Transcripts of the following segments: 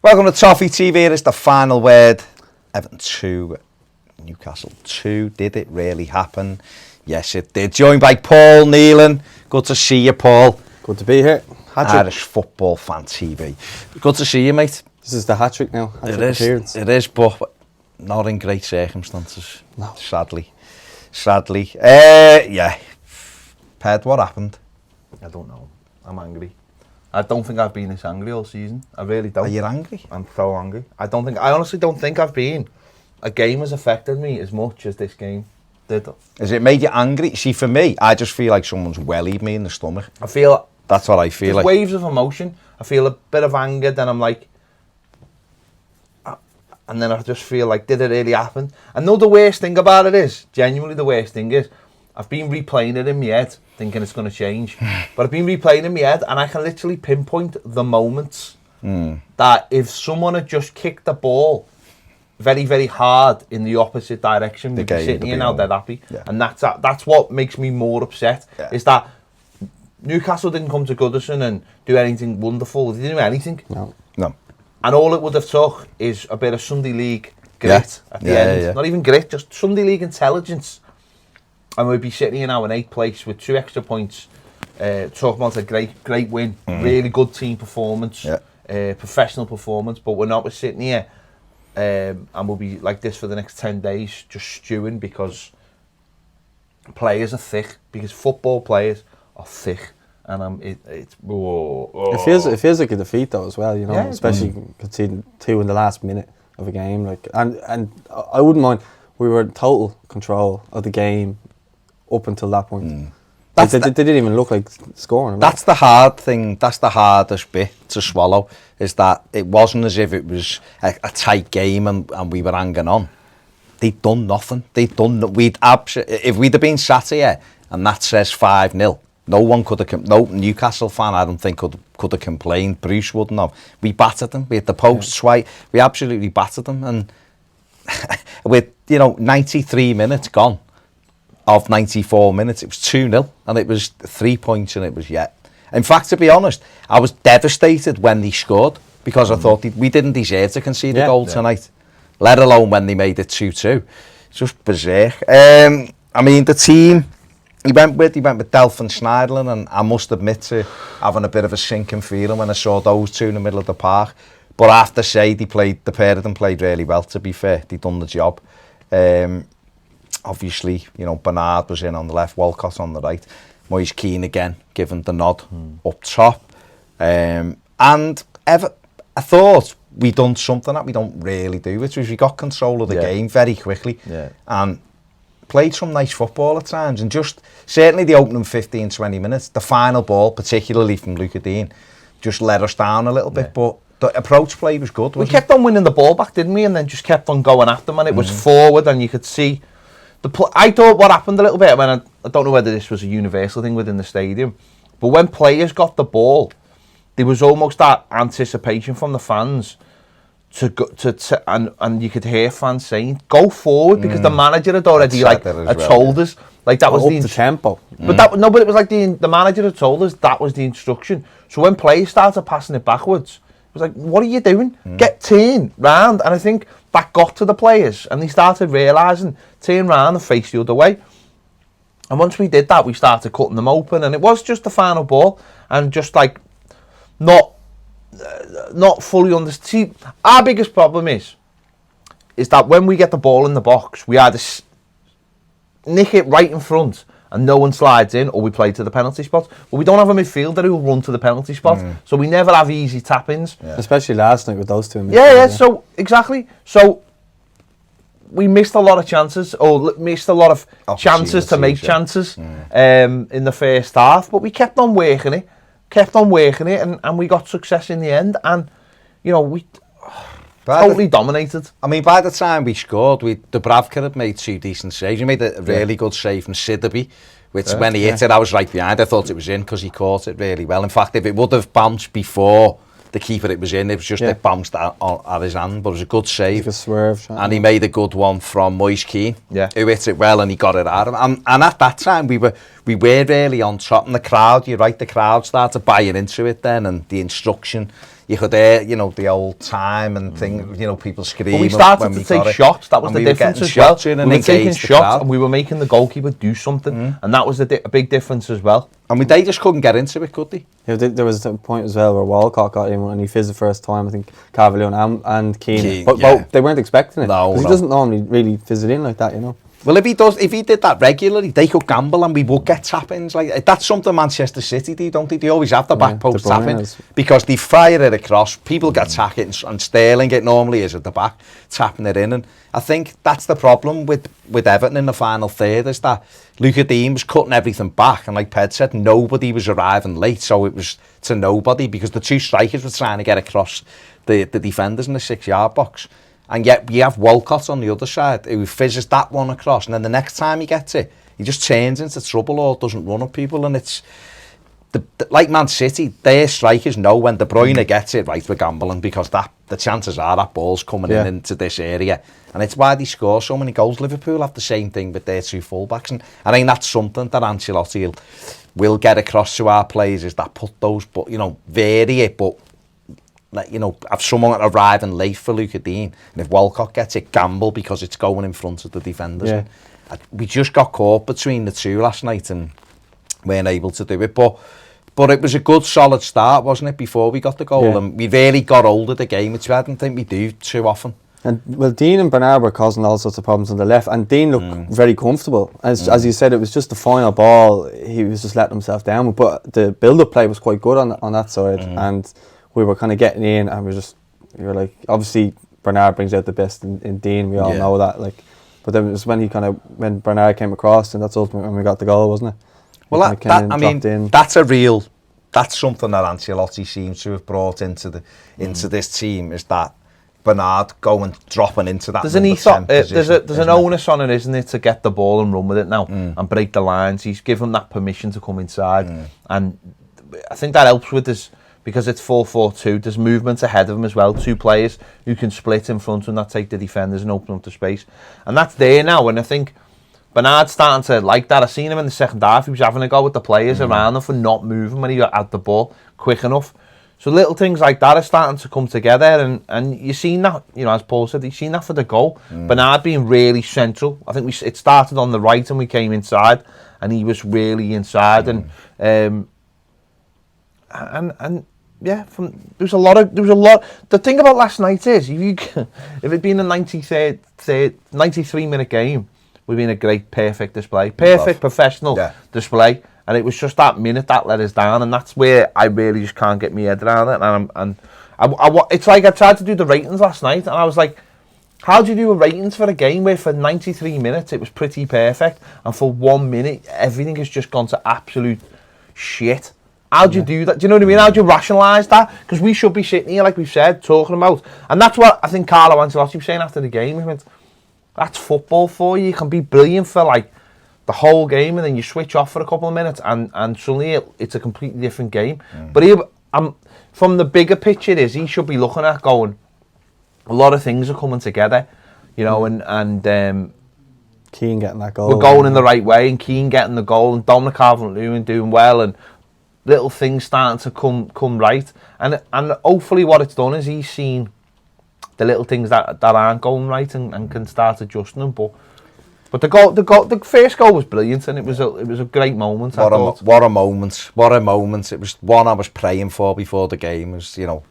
Welcome to Toffee TV. It's the final word. Everton 2, Newcastle 2. Did it really happen? Yes, it did. Joined by Paul Nealon. Good to see you, Paul. Good to be here. Irish Football Fan TV. Good to see you, mate. This is the hat-trick now. Hat-trick It is, but not in great circumstances. No. Sadly. Yeah. Ped, what happened? I don't know. I'm angry. I don't think I've been this angry all season. I really don't. Are you angry? I'm so angry. I honestly don't think I've been. A game has affected me as much as this game did. Has it made you angry? See, for me, I just feel like someone's wellied me in the stomach. I feel... That's what I feel like. Waves of emotion. I feel a bit of anger, then I'm like... and then I just feel like, did it really happen? And no, the worst thing about it is, genuinely the worst thing is, I've been replaying it in my head, thinking it's going to change. But I've been replaying it in my head, and I can literally pinpoint the moments that if someone had just kicked the ball very, very hard in the opposite direction, we'd be sitting here now dead happy. Yeah. And that's what makes me more upset, is that Newcastle didn't come to Goodison and do anything wonderful. They didn't do anything. No. And all it would have took is a bit of Sunday League grit at the end. Yeah. Not even grit, just Sunday League intelligence. And we'd be sitting here now in 8th place with 2 extra points. Talking about a great win. Really good team performance. Professional performance. But we're not. We're sitting here and we'll be like this for the next 10 days, just stewing because players are thick. Because football players are thick. And it's... It feels like a defeat though as well, you know, especially conceding 2 in the last minute of a game. Like, and I wouldn't mind. We were in total control of the game up until that point. They didn't even look like scoring. That's the hard thing. That's the hardest bit to swallow, is that it wasn't as if it was a tight game and we were hanging on. They'd done nothing. If we'd have been sat here and that says 5-0, no one could have. No Newcastle fan, I don't think, could have complained. Bruce wouldn't have. We battered them. We had the posts right. We absolutely battered them, and with 93 minutes gone of 94 minutes, it was 2-0, and it was 3 points, and it was In fact, to be honest, I was devastated when they scored because I thought we didn't deserve to concede a goal tonight, let alone when they made it 2-2. It's just berserk. I mean, the team. He went with Delph and Schneiderlin, and I must admit to having a bit of a sinking feeling when I saw those two in the middle of the park. But I have to say, the pair of them played really well, to be fair. They done the job. Obviously, Bernard was in on the left, Walcott on the right. Moise Keane again, given the nod up top. And I thought we'd done something that we don't really do, which was we got control of the game very quickly. And played some nice football at times, and just certainly the opening 15-20 minutes, the final ball, particularly from Luca Dean, just let us down a little bit, but the approach play was good. We kept on winning the ball back, didn't we? And then just kept on going at them, and it was forward, and you could see I thought what happened a little bit, I don't know whether this was a universal thing within the stadium, but when players got the ball, there was almost that anticipation from the fans and you could hear fans saying, go forward, because the manager had already told us, like that was the tempo. But but it was like the manager had told us that was the instruction. So when players started passing it backwards, it was like, what are you doing? Turn round. And I think that got to the players, and they started realising, turn round and face the other way. And once we did that, we started cutting them open, and it was just the final ball, and just like not fully understand. Our biggest problem is that when we get the ball in the box, we either nick it right in front and no one slides in, or we play to the penalty spot. But we don't have a midfielder who will run to the penalty spot, so we never have easy tap-ins. Especially last night with those two. So exactly. So we missed a lot of chances, or missed a lot of chances to make chances in the first half. But we kept on working it. And we got success in the end, and we totally dominated. I mean, by the time we scored, Dubravka had made 2 decent saves. He made a really good save from Sidibe, which when he hit it, I was right behind. I thought it was in because he caught it really well. In fact, if it would have bounced before the keeper it was in, it was just it bounced at his hand, but it was a good save. Like a swerve shot, and he made a good one from Moise Keane, who hit it well, and he got it out of him. And at that time, we we were really on top, and the crowd, you're right, the crowd started buying into it then, and the instruction, you could hear, you know, the old time and thing, you know, people screaming. But we started to take shots, that was the difference as well. We were taking shots and we were making the goalkeeper do something, and that was a big difference as well. I mean, they just couldn't get into it, could they? Yeah, there was a point as well where Walcott got in and he fizzed the first time, I think, Cavalier and Keane. But they weren't expecting it. No, he doesn't normally really fizz it in like that, you know. Well, if he did that regularly, they could gamble and we would get tap-ins. Like, that's something Manchester City do, don't they? They always have the back post tap-in because they fire it across. People get tack it, and Sterling, it normally is at the back, tapping it in. And I think that's the problem with Everton in the final third, is that Luca Dean was cutting everything back. And like Ped said, nobody was arriving late, so it was to nobody because the two strikers were trying to get across the defenders in the 6-yard box. And yet you have Walcott on the other side who fizzes that one across, and then the next time he gets it, he just turns into trouble or doesn't run at people. And it's like Man City, their strikers know when De Bruyne gets it, right, we're gambling, because the chances are that ball's coming into this area, and it's why they score so many goals. Liverpool have the same thing with their two fullbacks, and I think that's something that Ancelotti will get across to our players, is that put those, but you know, vary it, but like, you know, have someone arriving late for Luca Dean, and if Walcott gets it, gamble because it's going in front of the defenders. Yeah. And we just got caught between the two last night and weren't able to do it. But it was a good solid start, wasn't it, before we got the goal, and we really got hold of the game, which I didn't think we do too often. And well, Dean and Bernard were causing all sorts of problems on the left, and Dean looked very comfortable. As you said, it was just the final ball, he was just letting himself down, but the build-up play was quite good on that side, and we were kind of getting in, and we were like, obviously Bernard brings out the best in Dean, we all know that, like, but then it was when Bernard came across, and that's ultimately when we got the goal, wasn't it? Well, that's something that Ancelotti seems to have brought into this team, is that Bernard dropping into that. There's an ethos, there's an onus on it, isn't it, to get the ball and run with it now and break the lines. He's given that permission to come inside, and I think that helps with this. Because it's 4-4-2, there's movement ahead of him as well. Two players who can split in front of him, that take the defenders and open up the space. And that's there now, and I think Bernard's starting to like that. I seen him in the second half, he was having a go with the players around him for not moving when he got at the ball quick enough. So little things like that are starting to come together, and you've seen that, you know, as Paul said, you've seen that for the goal. Bernard being really central. I think it started on the right and we came inside, and he was really inside, and yeah, there was a lot. The thing about last night is, if it'd been a 93-minute game, we'd been a great, perfect display, professional display, and it was just that minute that let us down, and that's where I really just can't get my head around it. And it's like I tried to do the ratings last night, and I was like, how do you do a ratings for a game where for 93 minutes it was pretty perfect, and for 1 minute everything has just gone to absolute shit? How do you do that? Do you know what I mean? How do you rationalise that? Because we should be sitting here, like we've said, talking about. And that's what I think Carlo Ancelotti was saying after the game. He went, that's football for you. You can be brilliant for like the whole game, and then you switch off for a couple of minutes, and suddenly it's a completely different game. But from the bigger picture, he should be looking at going, a lot of things are coming together, you know, and Keane getting that goal. We're going in the right way, and Keane getting the goal, and Dominic Calvert-Lewin doing well, and little things starting to come right, and hopefully what it's done is he's seen the little things that aren't going right and can start adjusting them. But the first goal was brilliant, and it was a great moment. What a moment! It was one I was praying for before the game. It was, you know,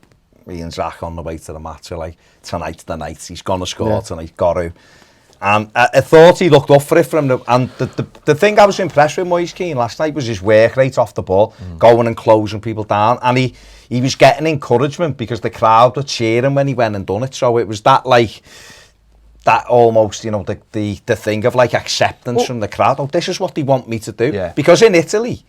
me and Zach on the way to the match, like, tonight's the night. He's gonna score tonight. Got to. And I thought he looked up for it from and the thing I was impressed with Moise Keane last night was his work rate off the ball, going and closing people down, and he was getting encouragement because the crowd were cheering when he went and done it. So it was that, like, that almost, you know, the thing of like acceptance from the crowd. Oh, this is what they want me to do. Yeah. Because in Italy,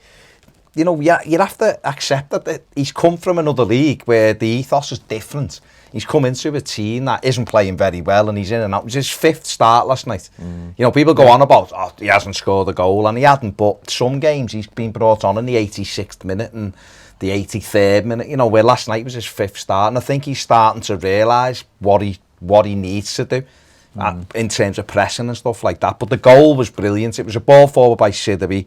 you know, you have to accept that he's come from another league where the ethos is different. He's come into a team that isn't playing very well, and he's in and out. It was his 5th start last night. You know, people go on about, oh, he hasn't scored a goal, and he hadn't, but some games he's been brought on in the 86th minute and the 83rd minute, you know, where last night was his 5th start, and I think he's starting to realise what he needs to do in terms of pressing and stuff like that. But the goal was brilliant. It was a ball forward by Sidibe.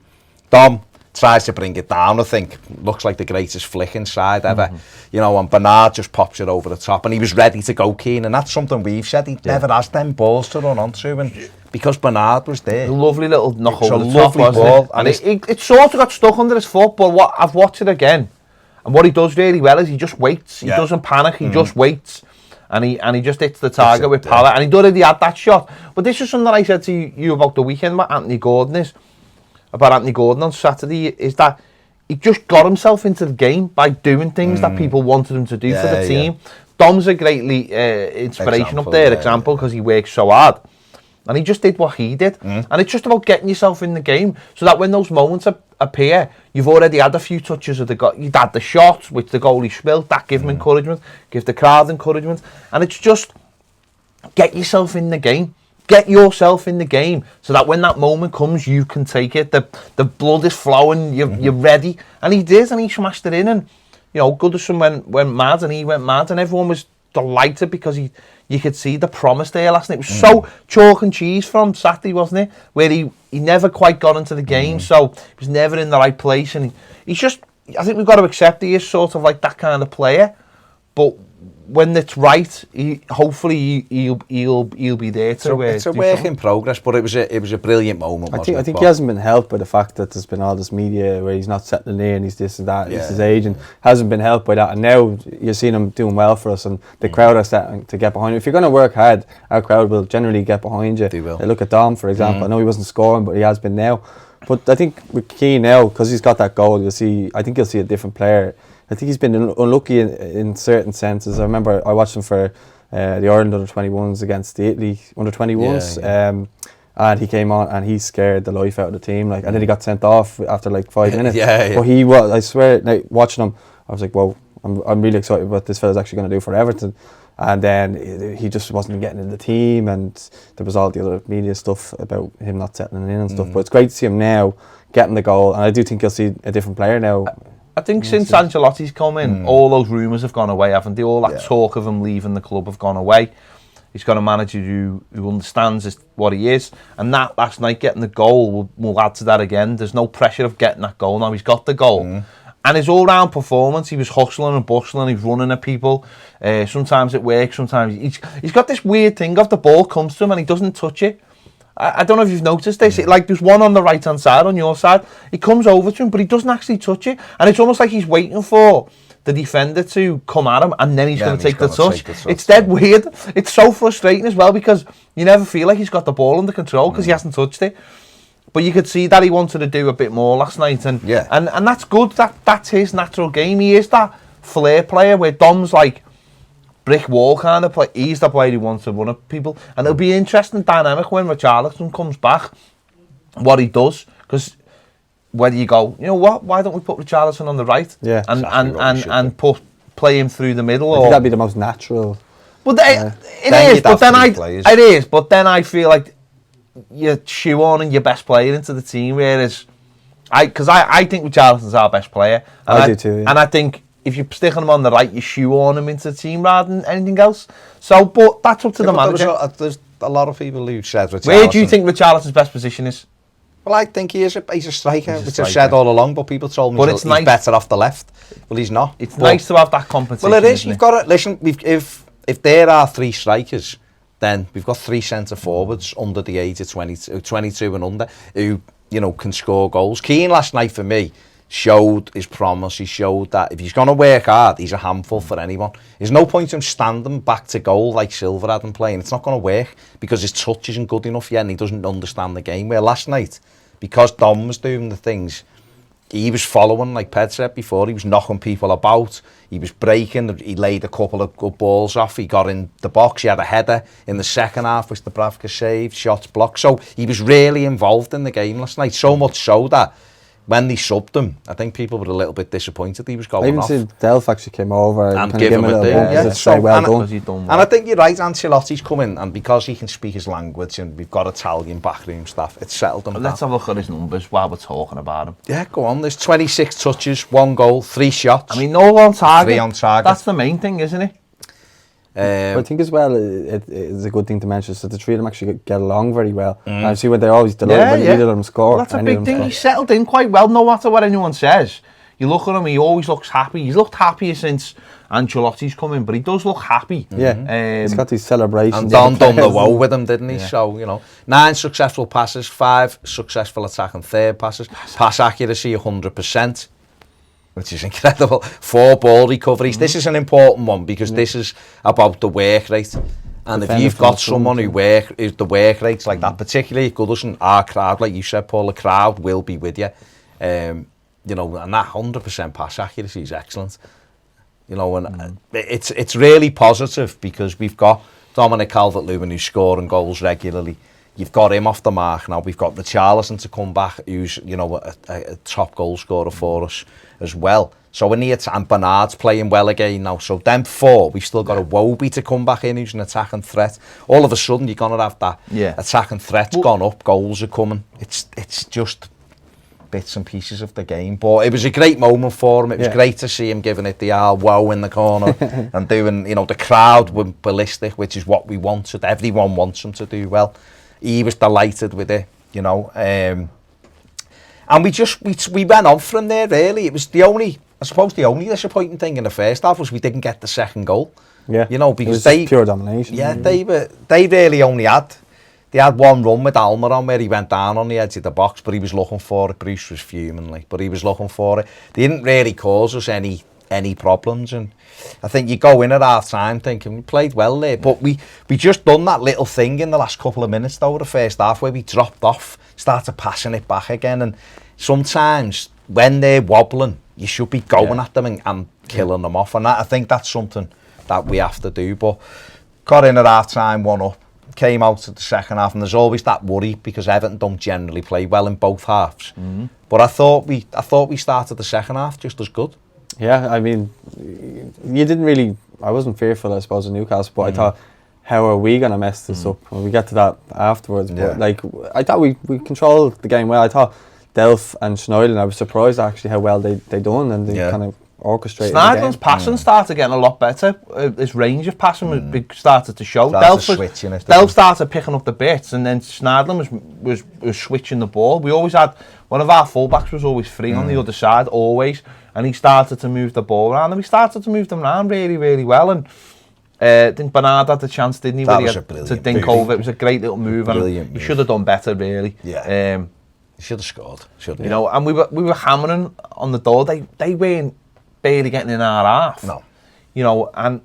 Dom tries to bring it down, I think. Looks like the greatest flick inside ever. You know, and Bernard just pops it over the top, and he was ready to go, Keane, and that's something we've said. He never has them balls to run onto, and because Bernard was there. A lovely little knock over the top, lovely wasn't ball, it? And it sort of got stuck under his foot, but I've watched it again, and what he does really well is he just waits. He doesn't panic, he just waits. And he just hits the target with power, and he already had that shot. But this is something that I said to you about the weekend about Anthony Gordon on Saturday, is that he just got himself into the game by doing things that people wanted him to do for the team. Dom's a greatly inspiration example, because he works so hard. And he just did what he did. And it's just about getting yourself in the game, so that when those moments appear, you've already had a few touches of you'd had the shot, which the goalie spilled, that give him encouragement, give the crowd encouragement. And it's just, get yourself in the game. Get yourself in the game, so that when that moment comes, you can take it. The blood is flowing, you're ready. And he did, and he smashed it in. And, you know, Goodison went mad, and he went mad, and everyone was delighted, because you could see the promise there last night. It was so chalk and cheese from Saturday, wasn't it? Where he never quite got into the game, so he was never in the right place. And he's just, I think we've got to accept he is sort of like that kind of player. But when it's right, hopefully he'll be there to. It's a work in progress, but it was a brilliant moment. I think he hasn't been helped by the fact that there's been all this media where he's not settling in, he's this and that, he's his age, and hasn't been helped by that. And now you're seeing him doing well for us, and the crowd are starting to get behind him. If you're going to work hard, our crowd will generally get behind you. They will. Look at Dom, for example. I know he wasn't scoring, but he has been now. But I think with Keane now, because he's got that goal, I think you'll see a different player. I think he's been unlucky in certain senses. I remember I watched him for the Ireland under-21s against the Italy under-21s, and he came on and he scared the life out of the team. And then he got sent off after 5 minutes. But he was, I swear, watching him, I was like, "Whoa, I'm really excited about what this fella's actually going to do for Everton." And then he just wasn't getting in the team, and there was all the other media stuff about him not settling in and stuff. But it's great to see him now getting the goal, and I do think you'll see a different player now. I think since Ancelotti's come in, all those rumours have gone away, haven't they? All that talk of him leaving the club have gone away. He's got a manager who understands what he is. And that last night, getting the goal, will add to that again. There's no pressure of getting that goal now. He's got the goal. And his all-round performance, he was hustling and bustling, he's running at people. Sometimes it works, sometimes... He's got this weird thing of the ball comes to him and he doesn't touch it. I don't know if you've noticed this. There's one on the right-hand side, on your side. He comes over to him, but he doesn't actually touch it. And it's almost like he's waiting for the defender to come at him, and then he's going to take the touch. It's dead weird. It's so frustrating as well, because you never feel like he's got the ball under control, because he hasn't touched it. But you could see that he wanted to do a bit more last night. And that's good. That's his natural game. He is that flair player where Dom's like brick wall kind of play. He's the player who wants to run at people, and it'll be an interesting dynamic when Richarlison comes back, what he does, because whether you go, you know what, why don't we put Richarlison on the right, and play him through the middle? I think that'd be the most natural. But it is. But then I feel like you're shoehorning your best player into the team, whereas I think Richarlison's our best player. And I do too. Yeah. And I think if you're sticking him on the right, you shoehorn him into the team rather than anything else. So, but that's up to the manager. There's a lot of people who said Richarlison. Where do you think Richarlison's best position is? Well, I think he's a striker, which I've said all along, but people told me he's better off the left. Well, he's not. It's nice to have that competition. Well, it is. You've got to listen. If there are 3 strikers, then we've got 3 centre forwards under the age of 22 and under who can score goals. Keane last night for me showed his promise. He showed that if he's going to work hard, he's a handful for anyone. There's no point in him standing back to goal like Silver had him playing. It's not going to work because his touch isn't good enough yet and he doesn't understand the game. Where last night, because Dom was doing the things, he was following, like Ped said before, he was knocking people about, he was breaking, he laid a couple of good balls off, he got in the box, he had a header in the second half, which Dubravka saved, shots blocked. So he was really involved in the game last night, so much so that when they subbed him, I think people were a little bit disappointed he was going off. I even seen Delph actually came over and give him a little say well done. And I think you're right, Ancelotti's come in, and because he can speak his language and we've got Italian backroom staff, it's settled him down. Let's have a look at his numbers while we're talking about him. Yeah, go on. There's 26 touches, 1 goal, 3 shots. I mean, no on target. 3 on target. That's the main thing, isn't it? I think as well, it's a good thing to mention is that the three of them actually get along very well. And I see when they're always delighted when either of them score. Well, that's a big thing. He's settled in quite well, no matter what anyone says. You look at him, he always looks happy. He's looked happier since Ancelotti's come in, but he does look happy. Yeah, he's got these celebrations. And Don done the woe with him, didn't he? Yeah. So, 9 successful passes, 5 successful attack and third passes. Pass accuracy, 100%. Which is incredible. 4 ball recoveries. This is an important one because this is about the work rate. And if you've got someone the work rate's like that, particularly at Goodison, our crowd, like you said, Paul, the crowd will be with you. And that 100% pass accuracy is excellent. And it's really positive because we've got Dominic Calvert-Lewin who's scoring goals regularly. You've got him off the mark now. We've got Richarlison to come back, who's a top goal scorer for us as well. So we need and Bernard's playing well again now. So them 4, we've still got a Wobie to come back in, who's an attacking threat. All of a sudden, you're gonna have that attacking threat's gone up. Goals are coming. It's just bits and pieces of the game. But it was a great moment for him. It was great to see him giving it the wow in the corner and doing. The crowd were ballistic, which is what we wanted. Everyone wants him to do well. He was delighted with it, and we went on from there. Really, it was the only disappointing thing in the first half was we didn't get the second goal. Yeah, because they pure domination. Yeah, they really only had one run with Almer on where he went down on the edge of the box, but he was looking for it. Bruce was fuming, but he was looking for it. They didn't really cause us any problems, and I think you go in at half time thinking we played well there, but we just done that little thing in the last couple of minutes though, the first half, where we dropped off, started passing it back again, and sometimes when they're wobbling you should be going at them and killing them off, and I think that's something that we have to do. But got in at half time, 1-up, came out at the second half, and there's always that worry because Everton don't generally play well in both halves. But I thought we started the second half just as good. Yeah, I mean, I wasn't fearful, I suppose, of Newcastle, but I thought, how are we going to mess this up? When we get to that afterwards. But, I thought we controlled the game well. I thought Delph and Schneiderlin, I was surprised actually how well they done, and they kind of orchestrated the game. Schneiderlin's passing started getting a lot better. His range of passing started to show. Delph started picking up the bits, and then Schneiderlin was switching the ball. We always had, one of our fullbacks was always free on the other side, always. And he started to move the ball around, and we started to move them around really, really well. And I think Bernard had the chance, didn't he? That was a brilliant to dink over. It was a great little move, and he should have done better, really. Yeah. He should have scored, shouldn't he? And we were hammering on the door. They weren't barely getting in our half. No. And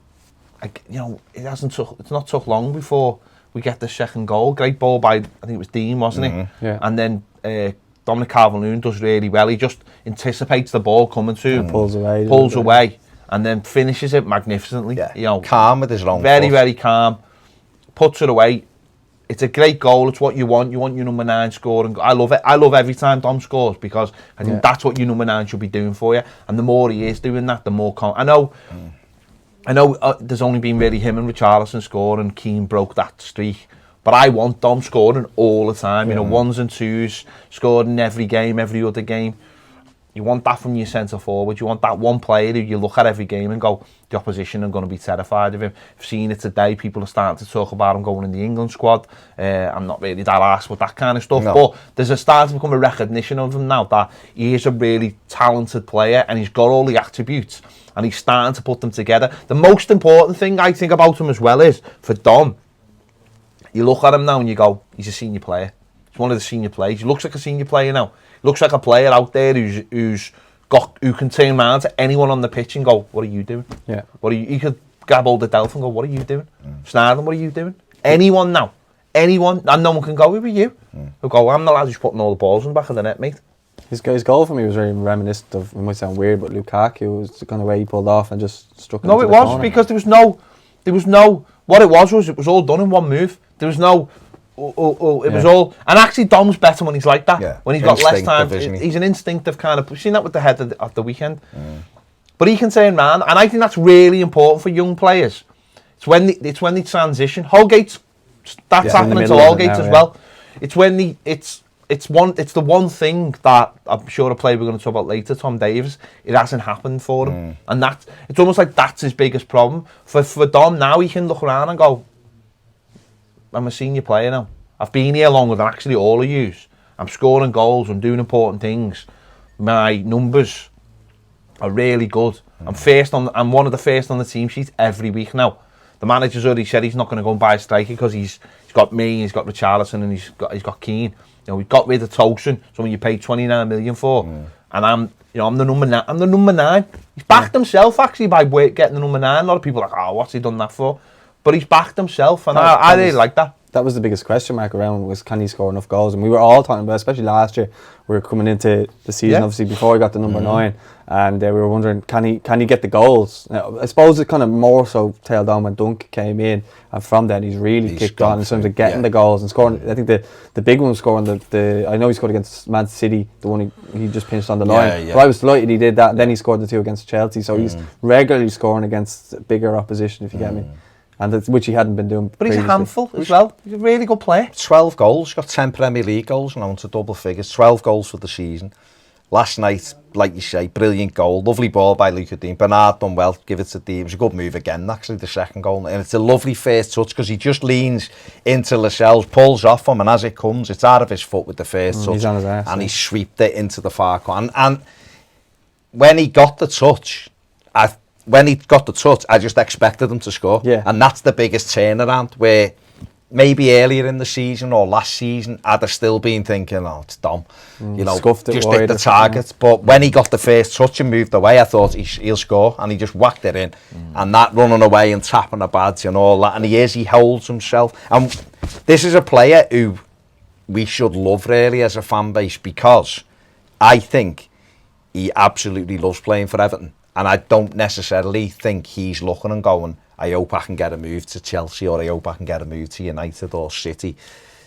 it's not took long before we get the second goal. Great ball by, I think it was Dean, wasn't it? Yeah. And then Dominic Calvert-Lewin does really well. He just anticipates the ball coming to him, pulls away, and then finishes it magnificently. Calm with his wrong very, foot. very calm. Puts it away. It's a great goal. It's what you want. You want your number 9 scoring. I love it. I love every time Dom scores because I think that's what your number 9 should be doing for you. And the more he is doing that, the more I know. There's only been really him and Richarlison scoring. Keane broke that streak. But I want Dom scoring all the time. 1s and 2s, scoring every game, every other game. You want that from your centre forward. You want that one player who you look at every game and go, the opposition are going to be terrified of him. I've seen it today. People are starting to talk about him going in the England squad. I'm not really that arsed with that kind of stuff. No. But there's starting to become a recognition of him now that he is a really talented player and he's got all the attributes and he's starting to put them together. The most important thing I think about him as well is, for Dom, you look at him now and you go, he's a senior player. He's one of the senior players. He looks like a senior player now. He looks like a player out there who can turn around to anyone on the pitch and go, what are you doing? Yeah. You could grab hold of Delph and go, what are you doing? Snarden, what are you doing? Anyone now. Anyone. And no one can go, who are you? He'll go, I'm the lad who's putting all the balls in the back of the net, mate. His goal for me was very reminiscent of, it might sound weird, but Lukaku was the kind of way he pulled off and just struck it into the corner. No, it was, because there was no, what it was all done in one move. There was no, it was all, and actually Dom's better when he's like that. Yeah. When he's got less time. He's an instinctive kind of, we've seen that with the head at the weekend. But he can turn round, and I think that's really important for young players. It's when they transition. Holgate's, that's happening to Holgate as well. It's when it's the one thing that I'm sure a player we're going to talk about later, Tom Davies, it hasn't happened for him. And it's almost like that's his biggest problem. For Dom now, he can look around and go, I'm a senior player now. I've been here longer than actually all of you. I'm scoring goals, I'm doing important things. My numbers are really good. I'm one of the first on the team sheet every week now. The manager's already said he's not going to go and buy a striker because he's got me, he's got Richarlison, and he's got Keane. We got rid of Tosin, someone you paid 29 million for, and I'm the number 9. I'm the number 9. He's backed himself actually by getting the number 9. A lot of people are like, oh, what's he done that for? But he's backed himself, and I really like that. That was the biggest question mark around, was can he score enough goals? And we were all talking about, especially last year, we were coming into the season obviously before he got the number 9, and we were wondering, can he get the goals? Now, I suppose it kind of more so tailed on when Dunk came in, and from then he's really kicked on in terms of getting the goals and scoring. I think the big one scoring I know he scored against Man City, the one he just pinched on the line. But I was delighted he did that, and then he scored the 2 against Chelsea. So he's regularly scoring against bigger opposition, if you get me. And which he hadn't been doing But previously. He's a handful as well. He's a really good player. 12 goals, got 10 Premier League goals, and on to double figures. 12 goals for the season. Last night, like you say, brilliant goal. Lovely ball by Luca Dean. Bernard done well, give it to Dean. It was a good move again, actually, the second goal. And it's a lovely first touch because he just leans into Lascelles, pulls off him, and as it comes, it's out of his foot with the first touch. He's on his ass, and he sweeped it into the far corner. And when he got the touch, I just expected him to score. Yeah. And that's the biggest turnaround, where maybe earlier in the season or last season, I'd have still been thinking, oh, it's dumb. Just hit the target. But when he got the first touch and moved away, I thought he'll score, and he just whacked it in. And that running away and tapping the badge and all that, and he holds himself. And this is a player who we should love, really, as a fan base, because I think he absolutely loves playing for Everton. And I don't necessarily think he's looking and going, I hope I can get a move to Chelsea, or I hope I can get a move to United or City,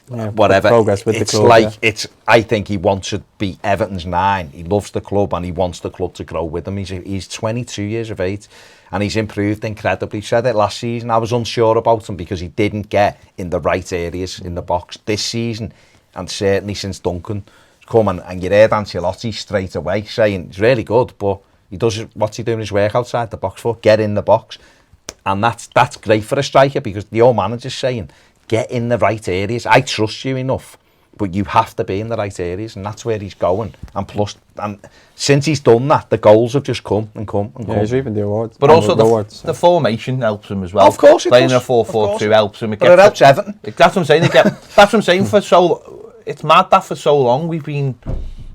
whatever. Progress with it's the club, like I think he wants to be Everton's 9. He loves the club and he wants the club to grow with him. He's 22 years of age and he's improved incredibly. Said it last season. I was unsure about him because he didn't get in the right areas in the box this season, and certainly since Duncan come and you heard Ancelotti straight away saying it's really good, but what's he doing his work outside the box for? Get in the box. And that's great for a striker, because the old manager's saying, get in the right areas. I trust you enough, but you have to be in the right areas, and that's where he's going. And plus, and since he's done that, the goals have just come and come and come. Yeah, he's reaping the awards. But also the formation helps him as well. Of course it Playing does. a 4-4-2 helps him. But it helps Everton. That's what I'm saying. That's what I'm saying. It's mad that for so long we've been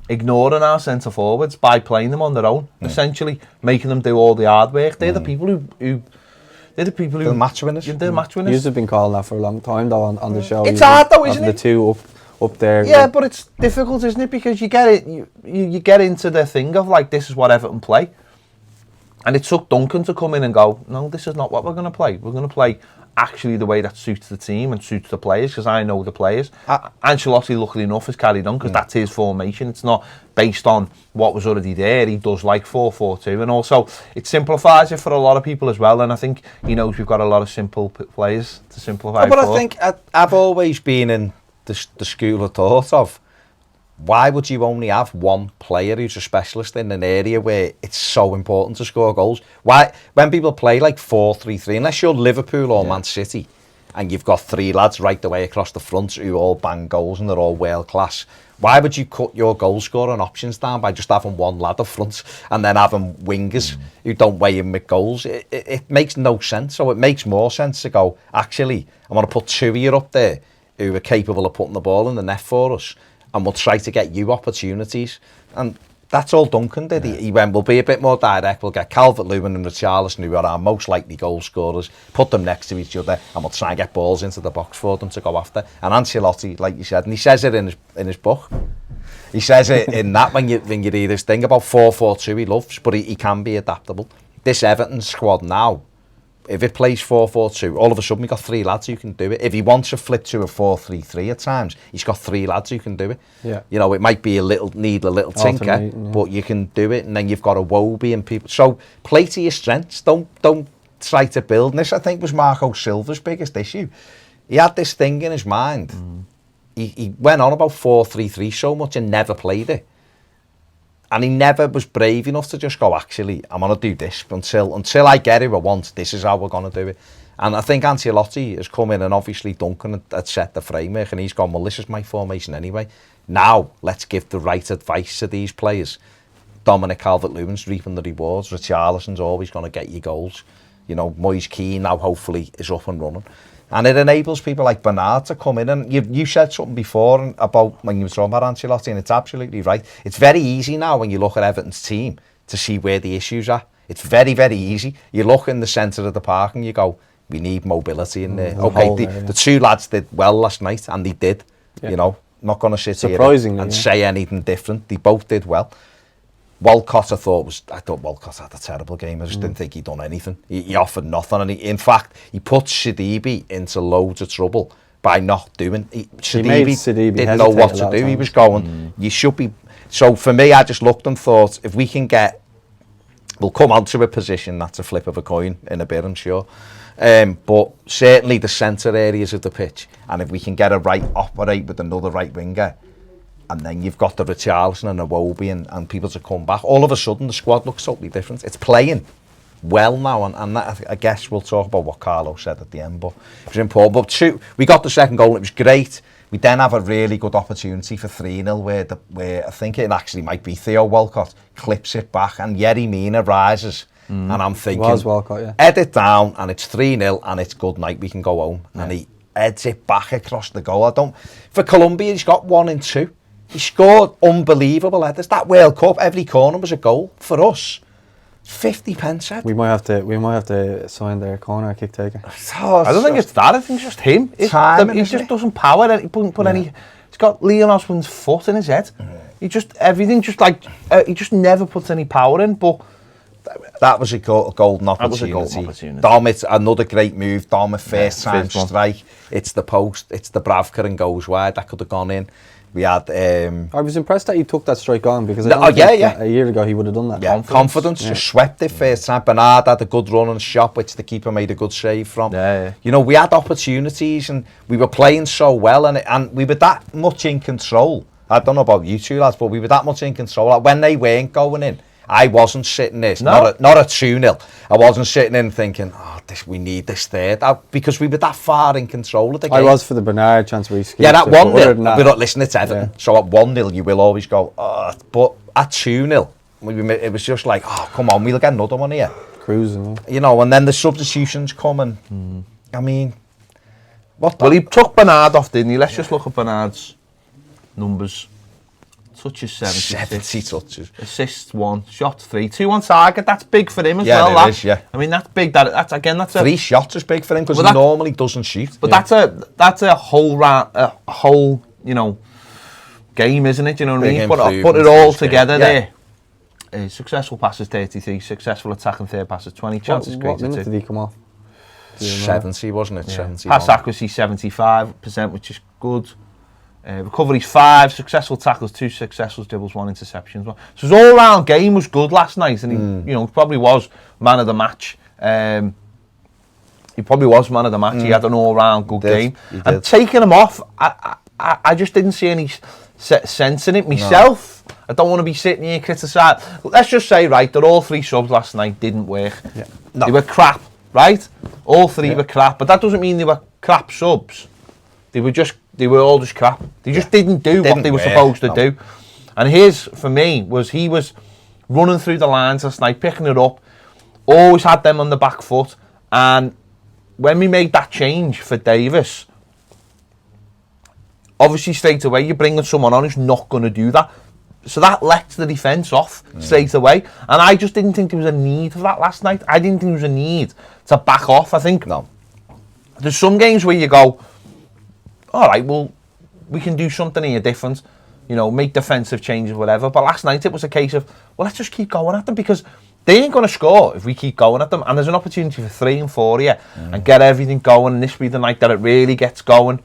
ignoring our centre forwards by playing them on their own, essentially making them do all the hard work. They're the people who They're match winners. They're match winners. You've been calling that for a long time though on the show. It's hard though, isn't it? The two up there. Yeah, but it's difficult, isn't it? Because you get into the thing of like, this is what Everton play, and it took Duncan to come in and go, no, this is not what we're going to play. We're going to play actually the way that suits the team and suits the players, because I know the players. Ancelotti, luckily enough, has carried on because that's his formation. It's not based on what was already there. He does like 4-4-2, and also it simplifies it for a lot of people as well. And I think he knows we've got a lot of simple players to simplify. But I think I've always been in the school of thought of, why would you only have one player who's a specialist in an area where it's so important to score goals? Why, when people play like 4-3-3, unless you're Liverpool or Man City, and you've got 3 lads right the way across the front who all bang goals and they're all world class, why would you cut your goal scoring options down by just having one lad up front and then having wingers who don't weigh in with goals? It makes no sense. So it makes more sense to go, actually, I want to put 2 of you up there who are capable of putting the ball in the net for us, and we'll try to get you opportunities. And that's all Duncan did. Yeah. He went, we'll be a bit more direct. We'll get Calvert-Lewin and Richarlison, who are our most likely goal scorers, put them next to each other, and we'll try and get balls into the box for them to go after. And Ancelotti, like you said, and he says it in his book. He says it in that when you read this thing about 4-4-2 he loves, but he can be adaptable. This Everton squad now, if it plays 4-4-2, all of a sudden we've got 3 lads who can do it. If he wants to flip to a 4-3-3 at times, he's got 3 lads who can do it. Yeah. You know, it might be need a little tinker, but you can do it. And then you've got a Wobie and people. So play to your strengths. Don't try to build. And this, I think, was Marco Silva's biggest issue. He had this thing in his mind. he went on about 4-3-3 so much and never played it. And he never was brave enough to just go, actually, I'm going to do this until I get it I want. This is how we're going to do it. And I think Ancelotti has come in and obviously Duncan had set the framework and he's gone, well, this is my formation anyway. Now, let's give the right advice to these players. Dominic Calvert-Lewin's reaping the rewards. Richarlison's always going to get you goals. You know, Moise Keane now hopefully is up and running. And it enables people like Bernard to come in. And you said something before about when you were talking about Ancelotti, and it's absolutely right. It's very easy now when you look at Everton's team to see where the issues are. It's very, very easy. You look in the centre of the park and you go, we need mobility in there. Okay, the two lads did well last night, and they did. Yeah. You know, not going to sit here and say anything different. They both did well. Walcott, I thought Walcott had a terrible game. I just didn't think he'd done anything. He offered nothing, and in fact, he put Sidibe into loads of trouble by not doing. Sidibe didn't know what to do. He was going, you should be. So for me, I just looked and thought, if we can get, we'll come on to a position that's a flip of a coin in a bit, I'm sure. But certainly the centre areas of the pitch, and if we can get a right operate with another right winger, and then you've got the Richarlison and Iwobi and people to come back, all of a sudden the squad looks totally different. It's playing well now, and that, I guess we'll talk about what Carlo said at the end, but it was important. But we got the second goal, it was great. We then have a really good opportunity for 3-0 where I think it actually might be Theo Walcott clips it back and Yerry Mina rises. And I'm thinking, Walcott, head it down, and it's 3-0, and it's good night, we can go home. Yeah. And he heads it back across the goal. For Colombia, he's got 1 and 2. He scored unbelievable headers. That World Cup, every corner was a goal. For us, 50 pence head. We might have to sign their corner kick taker. I don't think it's that. I think it's just him. He just doesn't power it. He doesn't put any. He's got Leon Osman's foot in his head. He just he just never puts any power in. But that was a golden opportunity. Dom, it's another great move. Dom, a first time strike. It's the post. It's the Bravka and goes wide. That could have gone in. We had. I was impressed that he took that strike on because a year ago he would have done that. Yeah, confidence just swept it first time. Bernard had a good run and shot, which the keeper made a good save from. You know, we had opportunities and we were playing so well, and we were that much in control. I don't know about you two lads, but we were that much in control. Like when they weren't going in, I wasn't sitting there. Not a 2-0. I wasn't sitting in thinking, we need this third, because we were that far in control of the game. I was for the Bernard chance where he skipped. Yeah, that 1-0. We're not listening to Everton. So at 1-0, you will always go, but at 2-0, it was just like, come on, we'll get another one here. Cruising. Yeah. You know, and then the substitutions come and, I mean, Well, he took Bernard off, didn't he? Let's just look at Bernard's numbers. Touches 70 touches. Assists 1, shot 3, 2 on target. That's big for him as well. That is, yeah. I mean, that's big. That's 3 shots is big for him because he normally doesn't shoot. But that's a whole game, isn't it? You know what I mean? Put it all together there. Successful passes 33, successful attacking third passes 20, chances created. What minute did he come off? 70, wasn't it? 70. Pass accuracy 75%, which is good. Recoveries 5, successful tackles 2, successful dribbles 1, interceptions 1. So his all-round game was good last night, and he, probably was man of the match. He probably was man of the match. He had an all-round good game. And taking him off, I just didn't see any sense in it myself. No. I don't want to be sitting here criticising. Let's just say, right, that all 3 subs last night didn't work. Yeah. No. They were crap, right? All 3 were crap, but that doesn't mean they were crap subs. They were all just crap. They just didn't do what they were supposed to do. And his, for me, he was running through the lines last night, picking it up, always had them on the back foot. And when we made that change for Davis, obviously straight away you're bringing someone on who's not going to do that. So that lets the defence off straight away. And I just didn't think there was a need for that last night. I didn't think there was a need to back off. I think there's some games where you go, all right, well, we can do something here different, make defensive changes, whatever. But last night it was a case of, well, let's just keep going at them because they ain't going to score if we keep going at them. And there's an opportunity for 3 and 4 here and get everything going. And this will be the night that it really gets going.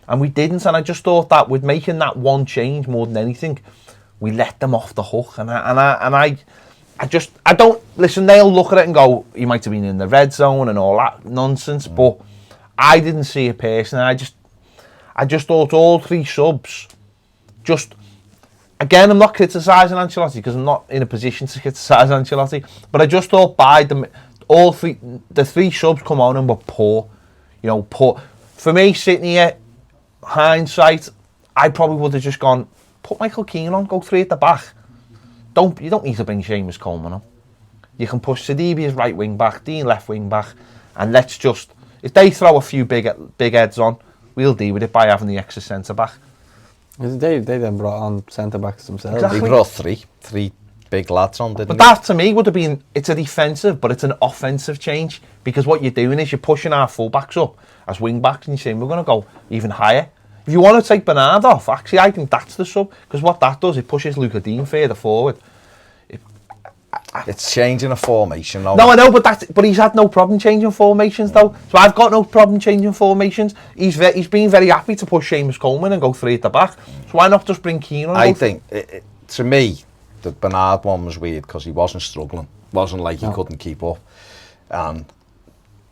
And we didn't. And I just thought that with making that one change more than anything, we let them off the hook. And I don't, listen, they'll look at it and go, he might have been in the red zone and all that nonsense. But I didn't see it personally. I just thought all 3 subs just... Again, I'm not criticising Ancelotti because I'm not in a position to criticise Ancelotti, but I just thought the 3 subs come on and were poor. You know, poor. For me, sitting here, hindsight, I probably would have just gone, put Michael Keane on, go 3 at the back. You don't need to bring Seamus Coleman on. You can push Sidibe as right wing back, Dean left wing back, and let's just, if they throw a few big heads on, we'll deal with it by having the extra centre back. They then brought on centre backs themselves. Exactly. They brought three big lads on, didn't But they? that to me would have been, it's a defensive, but it's an offensive change, because what you're doing is you're pushing our full backs up as wing backs, and you're saying we're going to go even higher. If you want to take Bernard off, actually I think that's the sub, because what that does, it pushes Luca Dean further forward. It's changing a formation now. No, I know, but he's had no problem changing formations though. So I've got no problem changing formations. He's been very happy to push Seamus Coleman and go 3 at the back. So why not just bring Keane on? I think, to me, the Bernard one was weird because he wasn't struggling. Wasn't like he couldn't keep up. And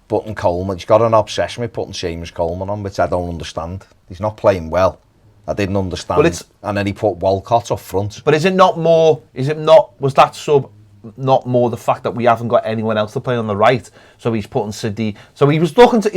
putting Coleman, he's got an obsession with putting Seamus Coleman on, which I don't understand. He's not playing well. I didn't understand. And then he put Walcott up front. But was that sub not more the fact that we haven't got anyone else to play on the right, so he's putting Sidibe. So he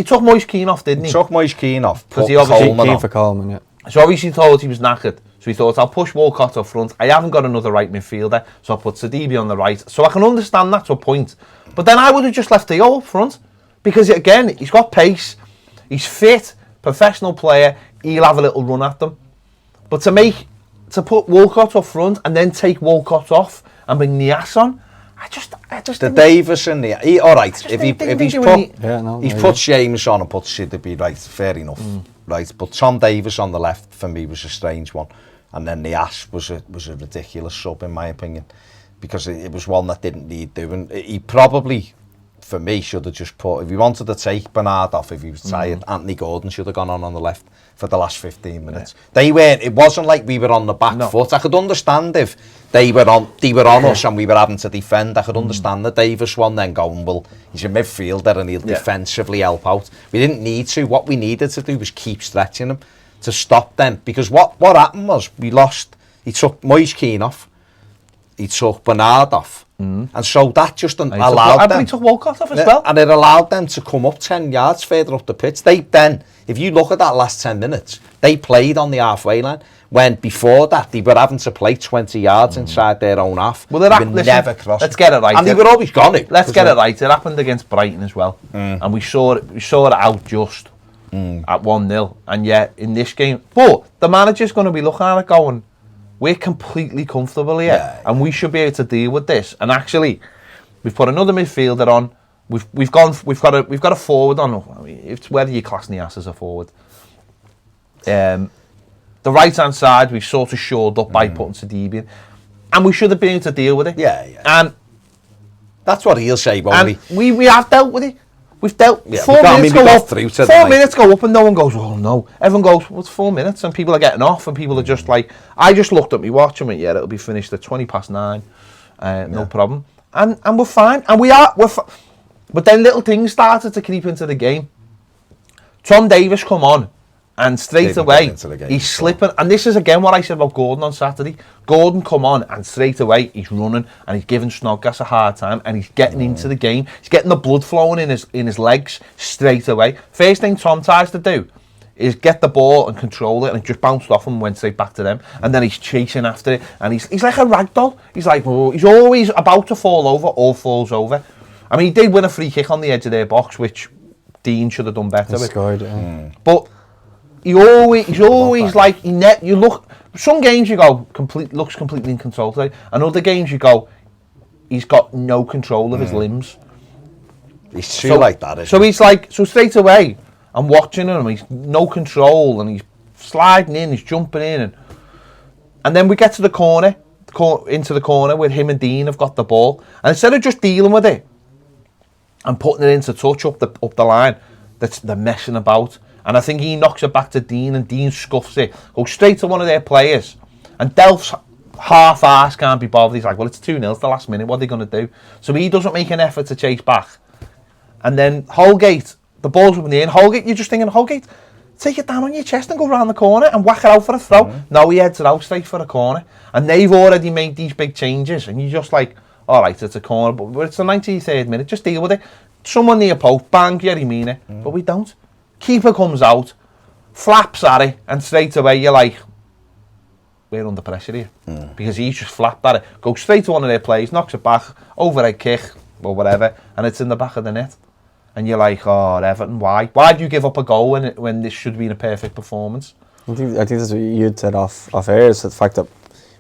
took Moise Keane off, didn't he? He took Moise Keane off, because he obviously Keane for Coleman, yeah. So obviously he thought he was knackered, so he thought I'll push Walcott up front. I haven't got another right midfielder, so I'll put Sidibe on the right. So I can understand that to a point, but then I would have just left Theo up front, because again he's got pace, he's fit, professional player. He'll have a little run at them, but to put Walcott up front and then take Walcott off and bring Nias on, I just the Davis and the all right. If he's put Seamus on and put Sidibe, right, fair enough, right. But Tom Davis on the left for me was a strange one, and then Nias was a ridiculous sub in my opinion, because it was one that didn't need doing. He probably, for me, should have just put, if he wanted to take Bernard off, if he was tired, Anthony Gordon should have gone on the left for the last 15 minutes. Yeah. It wasn't like we were on the back foot. I could understand if they were on us and we were having to defend. I could understand the Davis one then going, well, he's a midfielder and he'll defensively help out. We didn't need to. What we needed to do was keep stretching him to stop them, because what happened was we lost. He took Moise Keane off. He took Bernard off. And so that just allowed them. He took Walcott off as well. And it allowed them to come up 10 yards further up the pitch. If you look at that last 10 minutes, they played on the halfway line, when before that they were having to play 20 yards inside their own half. Well, never crossed. Let's get it right. And they were always gone. Let's get it right. It happened against Brighton as well. And we saw it out just at 1-0. And yet in this game, but the manager's going to be looking at it going, we're completely comfortable here, and we should be able to deal with this. And actually, we've put another midfielder on. We've got a forward on. I mean, it's whether you class Nias as a forward. The right hand side we've sort of shored up by putting Sidibe in, and we should have been able to deal with it. Yeah. And that's what he'll say, won't he? We have dealt with it. We've dealt. Yeah, 4 minutes go up. 4 minutes go up, and no one goes, oh no. Everyone goes, well, it's 4 minutes, and people are getting off, and people are just like, I just looked at me watch and went, yeah, it'll be finished at 9:20. No problem. And we're fine. And but then little things started to creep into the game. Tom Davis come on, and straight away he's slipping. And this is again what I said about Gordon on Saturday. Gordon come on, and straight away he's running, and he's giving Snodgrass a hard time, and he's getting into the game. He's getting the blood flowing in his legs straight away. First thing Tom tries to do is get the ball and control it, and it just bounced off him and went straight back to them. And then he's chasing after it, and he's like a rag doll. He's like, oh, he's always about to fall over, or falls over. I mean, he did win a free kick on the edge of their box, which Dean should have done better with. Scored, But he's always like, you look, some games you go, looks completely in control today, and other games you go, he's got no control of his limbs. He's too like that, isn't so he's like, so straight away, I'm watching him, he's no control, and he's sliding in, he's jumping in, and then we get to the corner, into the corner where him and Dean have got the ball, and instead of just dealing with it and putting it into touch up the line, they're messing about. And I think he knocks it back to Dean, and Dean scuffs it, goes straight to one of their players, and Delph's half-arse can't be bothered. He's like, well, it's 2-0, it's the last minute, what are they going to do? So he doesn't make an effort to chase back. And then Holgate, the ball's up in the air, Holgate, you're just thinking, Holgate, take it down on your chest and go round the corner and whack it out for a throw. No, he heads it out straight for a corner. And they've already made these big changes. And you're just like, all right, it's a corner, but it's the 93rd minute. Just deal with it. Someone near post, bang, yeah, he mean it. But we don't. Keeper comes out, flaps at it, and straight away you're like, we're under pressure here. Because he's just flapped at it. Goes straight to one of their players, knocks it back, overhead kick, or whatever, and it's in the back of the net. And you're like, oh, Everton, why? Why do you give up a goal when this should have been a perfect performance? I think that's what you'd said off air, is the fact that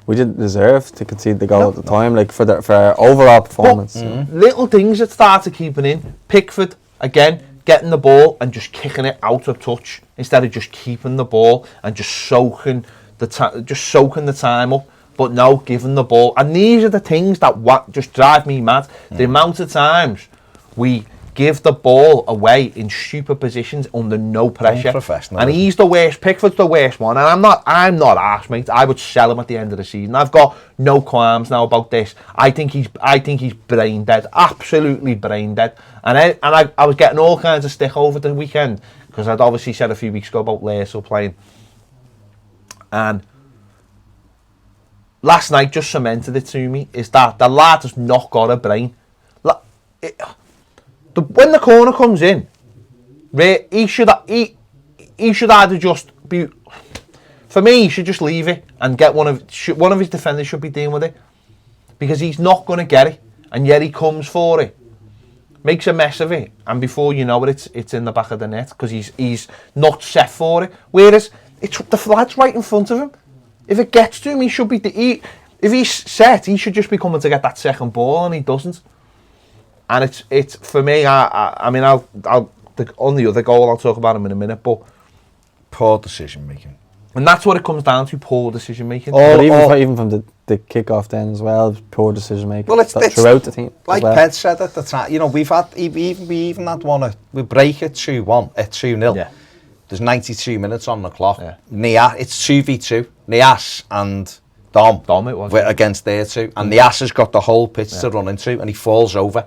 we didn't deserve to concede the goal at the time, like for our overall performance. But, little things that started keeping in. Pickford, again, getting the ball and just kicking it out of touch instead of just keeping the ball and just soaking the time up. But no, giving the ball. And these are the things that just drive me mad. The amount of times we give the ball away in stupid positions under no pressure. And he's the worst. Pickford's the worst one. And I'm not arse, mate. I would sell him at the end of the season. I've got no qualms now about this. I think he's brain dead. Absolutely brain dead. And I was getting all kinds of stick over the weekend because I'd obviously said a few weeks ago about Laird playing. And last night just cemented it to me, is that the lad has not got a brain. When the corner comes in, he should either just be... For me, he should just leave it and get one of his defenders should be dealing with it. Because he's not going to get it. And yet he comes for it. Makes a mess of it. And before you know it, it's in the back of the net. Because he's not set for it. Whereas, the lad's right in front of him. If it gets to him, he should be... if he's set, he should just be coming to get that second ball, and he doesn't. And it's for me. I mean, on the other goal, I'll talk about him in a minute. But poor decision making, and that's what it comes down to: poor decision making. Even from the kick-off then as well, poor decision making. Well, it's throughout the team. Like Ped said at the time, we've had we even had one. We break it 2-1 at 2-0. Yeah. There's 92 minutes on the clock. Yeah. It's 2v2. Nias and Dom it was against their two, and Nias has got the whole pitch to run into, and he falls over.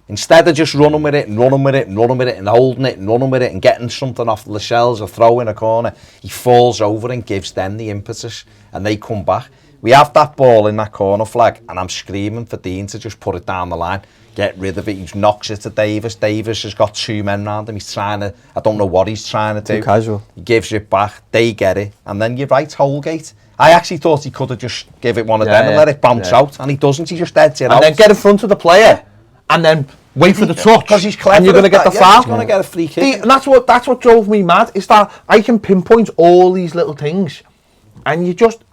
Instead of just running with it and holding it and running with it and getting something off the shells or throwing a corner, he falls over and gives them the impetus, and they come back. We have that ball in that corner flag, and I'm screaming for Dean to just put it down the line, get rid of it. He knocks it to Davis. Davis has got two men round him. He's trying to, I don't know what he's trying to do. Too casual. He gives it back. They get it, and then you're right, Holgate. I actually thought he could have just give it one of them and let it bounce out, and he doesn't. He just heads it out. And then get in front of the player, and then wait for the touch, because he's clever, and you're going to get the foul. He's going to get a free kick. And that's what drove me mad, is that I can pinpoint all these little things, and you just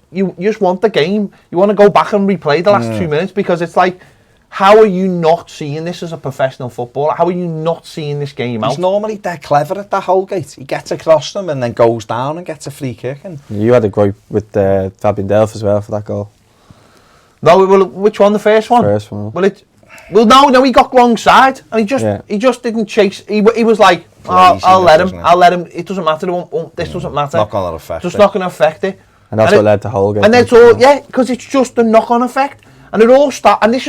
want the game. You want to go back and replay the last 2 minutes, because it's like, how are you not seeing this as a professional footballer? How are you not seeing this game out? He's normally dead clever at that Holgate. He gets across them and then goes down and gets a free kick. And you had a gripe with Fabian Delph as well for that goal. No, well, which one? The first one? First one. Well, no, he got wrong side, and he just didn't chase. He was like, I'll let him. It doesn't matter. This doesn't matter. Not going to affect it. Not going to affect it. And that's what led to Holgate. And that's all, because it's just a knock-on effect. And it all starts, and this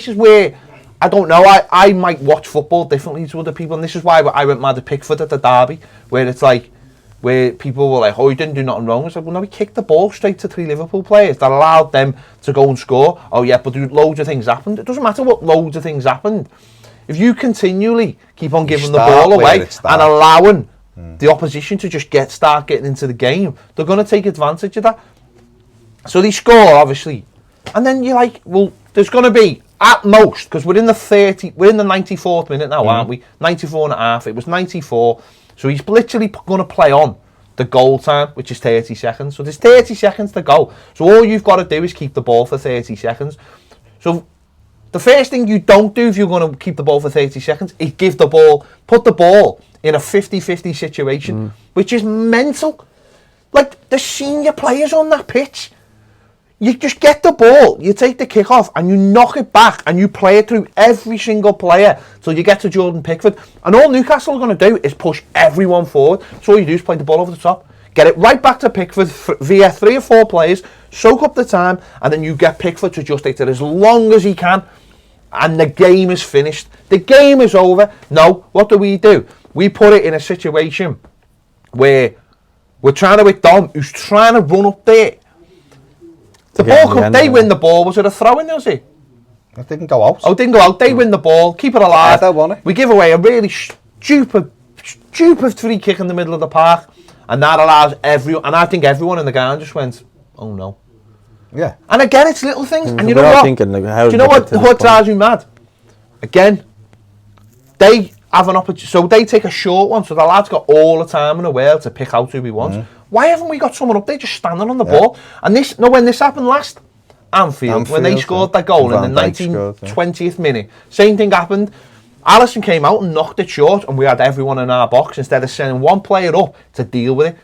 is where, I don't know, I might watch football differently to other people, and this is why I went mad at Pickford at the derby, where it's like, where people were like, oh, he didn't do nothing wrong. It's like, well, no, he kicked the ball straight to 3 Liverpool players that allowed them to go and score. Oh, yeah, but loads of things happened. It doesn't matter what loads of things happened. If you continually keep on giving the ball away and allowing the opposition to just start getting into the game, they're going to take advantage of that. So they score, obviously. And then you're like, well, there's going to be, at most, because we're in the 94th minute now, aren't we? 94 and a half. It was 94. So he's literally going to play on the goal time, which is 30 seconds. So there's 30 seconds to go. So all you've got to do is keep the ball for 30 seconds. So the first thing you don't do if you're going to keep the ball for 30 seconds is put the ball in a 50-50 situation, which is mental. Like, the senior players on that pitch, you just get the ball, you take the kick off, and you knock it back, and you play it through every single player till you get to Jordan Pickford. And all Newcastle are going to do is push everyone forward. So all you do is play the ball over the top, get it right back to Pickford via 3 or 4 players, soak up the time, and then you get Pickford to just take it as long as he can, and the game is finished. The game is over. No, what do? We put it in a situation where We're trying to hit Dom, who's trying to run up there. They win the ball. Was it a throw-in, was it? It didn't go out. Oh, it didn't go out. They win the ball, keep it alive. Yeah, won it. We give away a really stupid free kick in the middle of the park, and that allows everyone, and I think everyone in the ground just went, oh no. Yeah. And again, it's little things. And you know We're all what? thinking, like, how Do you know did we what get to this drives me mad? Again, they have an opportunity, so they take a short one, so the lad's got all the time in the world to pick out who he wants. Why haven't we got someone up there just standing on the ball? And when this happened last, Anfield, when they scored that goal in the 20th minute, same thing happened. Alisson came out and knocked it short, and we had everyone in our box instead of sending one player up to deal with it,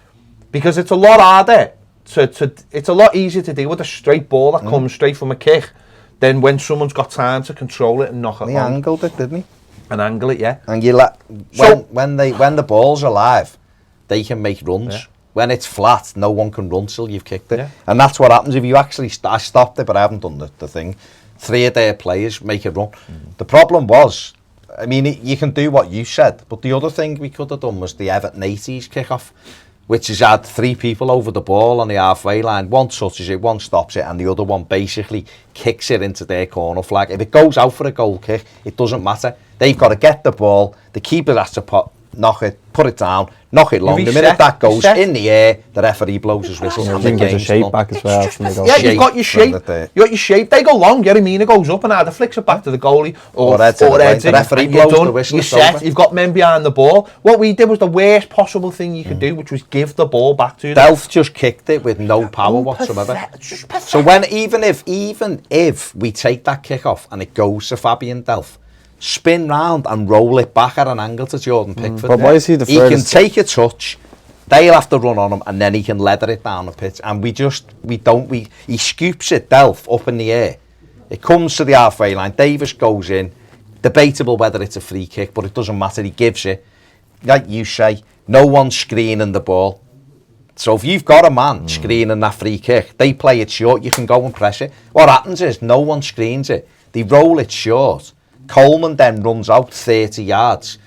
because it's a lot harder. It's a lot easier to deal with a straight ball that comes straight from a kick than when someone's got time to control it and knock it. He angled it, didn't he? And angle it, yeah. And you when the ball's alive, they can make runs. Yeah. When it's flat, no one can run till you've kicked it. Yeah. And that's what happens if you actually... I stopped it, but I haven't done the thing. 3 of their players make a run. The problem was, I mean, you can do what you said, but the other thing we could have done was the Everton 80s kick-off, which has had 3 people over the ball on the halfway line. One touches it, one stops it, and the other one basically kicks it into their corner flag. If it goes out for a goal kick, it doesn't matter. They've got to get the ball. The keeper has to knock it, put it down, knock it long. The minute that goes in the air, the referee blows his whistle. And the game's shape back as well. You've got your shape. You've got your shape. They go long, it goes up and either flicks it back to the goalie or heads it. The referee blows the whistle. You're set. You've got men behind the ball. What we did was the worst possible thing you could do, which was give the ball back to them. Delph just kicked it with no power whatsoever. So even if we take that kick off and it goes to Fabian Delph, spin round and roll it back at an angle to Jordan Pickford. But why is he the He can take a touch, they'll have to run on him, and then he can leather it down the pitch. And he scoops it, Delph, up in the air. It comes to the halfway line, Davis goes in, debatable whether it's a free kick, but it doesn't matter, he gives it. Like you say, no one's screening the ball. So if you've got a man screening that free kick, they play it short, you can go and press it. What happens is, no one screens it, they roll it short. Coleman then runs out 30 yards,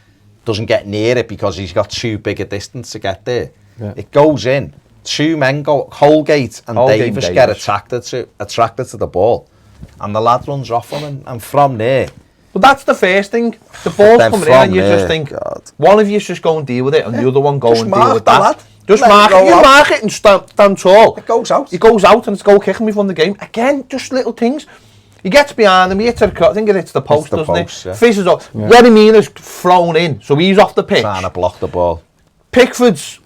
doesn't get near it because he's got too big a distance to get there. Yeah. It goes in. 2 men go, Holgate and Davis get attracted to the ball, and the lad runs off on him, and from there. Well, that's the first thing. The ball's coming in, and you just think, one of you's just go and deal with it, and the other one go and deal with that. Lad. Just mark it. You mark it and stand tall. It goes out. It goes out, and it's goal kick, and we've won the game. Again, just little things. He gets behind him, he hits it, I think it hits the post, doesn't it? Yeah. Fizzes up. Yeah. Yerry Mina's thrown in, so he's off the pitch. Trying to block the ball. Pickford's,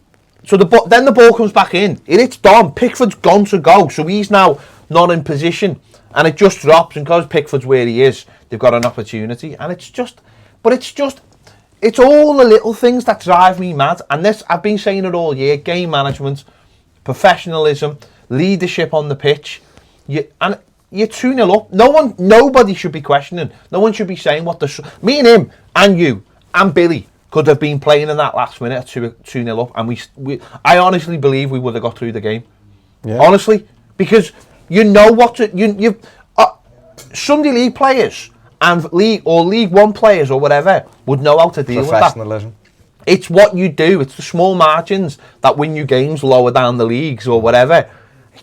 then the ball comes back in. It hits Dom, Pickford's gone to go, so he's now not in position. And it just drops, and because Pickford's where he is, they've got an opportunity. And it's all the little things that drive me mad. And this, I've been saying it all year, game management, professionalism, leadership on the pitch. You're 2-0 up. Nobody should be questioning. No one should be saying what me and him and you and Billy could have been playing in that last minute at 2-0 up, and I honestly believe we would have got through the game. Yeah. Honestly, because you know what to Sunday League players and League 1 players or whatever would know how to deal with that. Professionalism. It's what you do. It's the small margins that win you games lower down the leagues or whatever.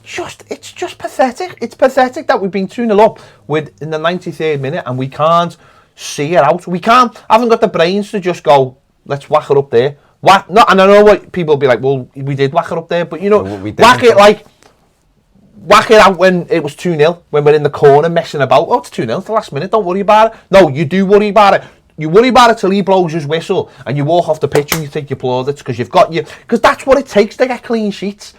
It's just pathetic. It's pathetic that we've been 2-0 up in the 93rd minute and we can't see it out. Haven't got the brains to just go, let's whack it up there. And I know what people will be like, well, we did whack it up there, but whack it out when it was 2-0, when we're in the corner messing about. Oh, it's 2-0, it's the last minute, don't worry about it. No, you do worry about it. You worry about it till he blows his whistle and you walk off the pitch and you think your plaudits because that's what it takes to get clean sheets.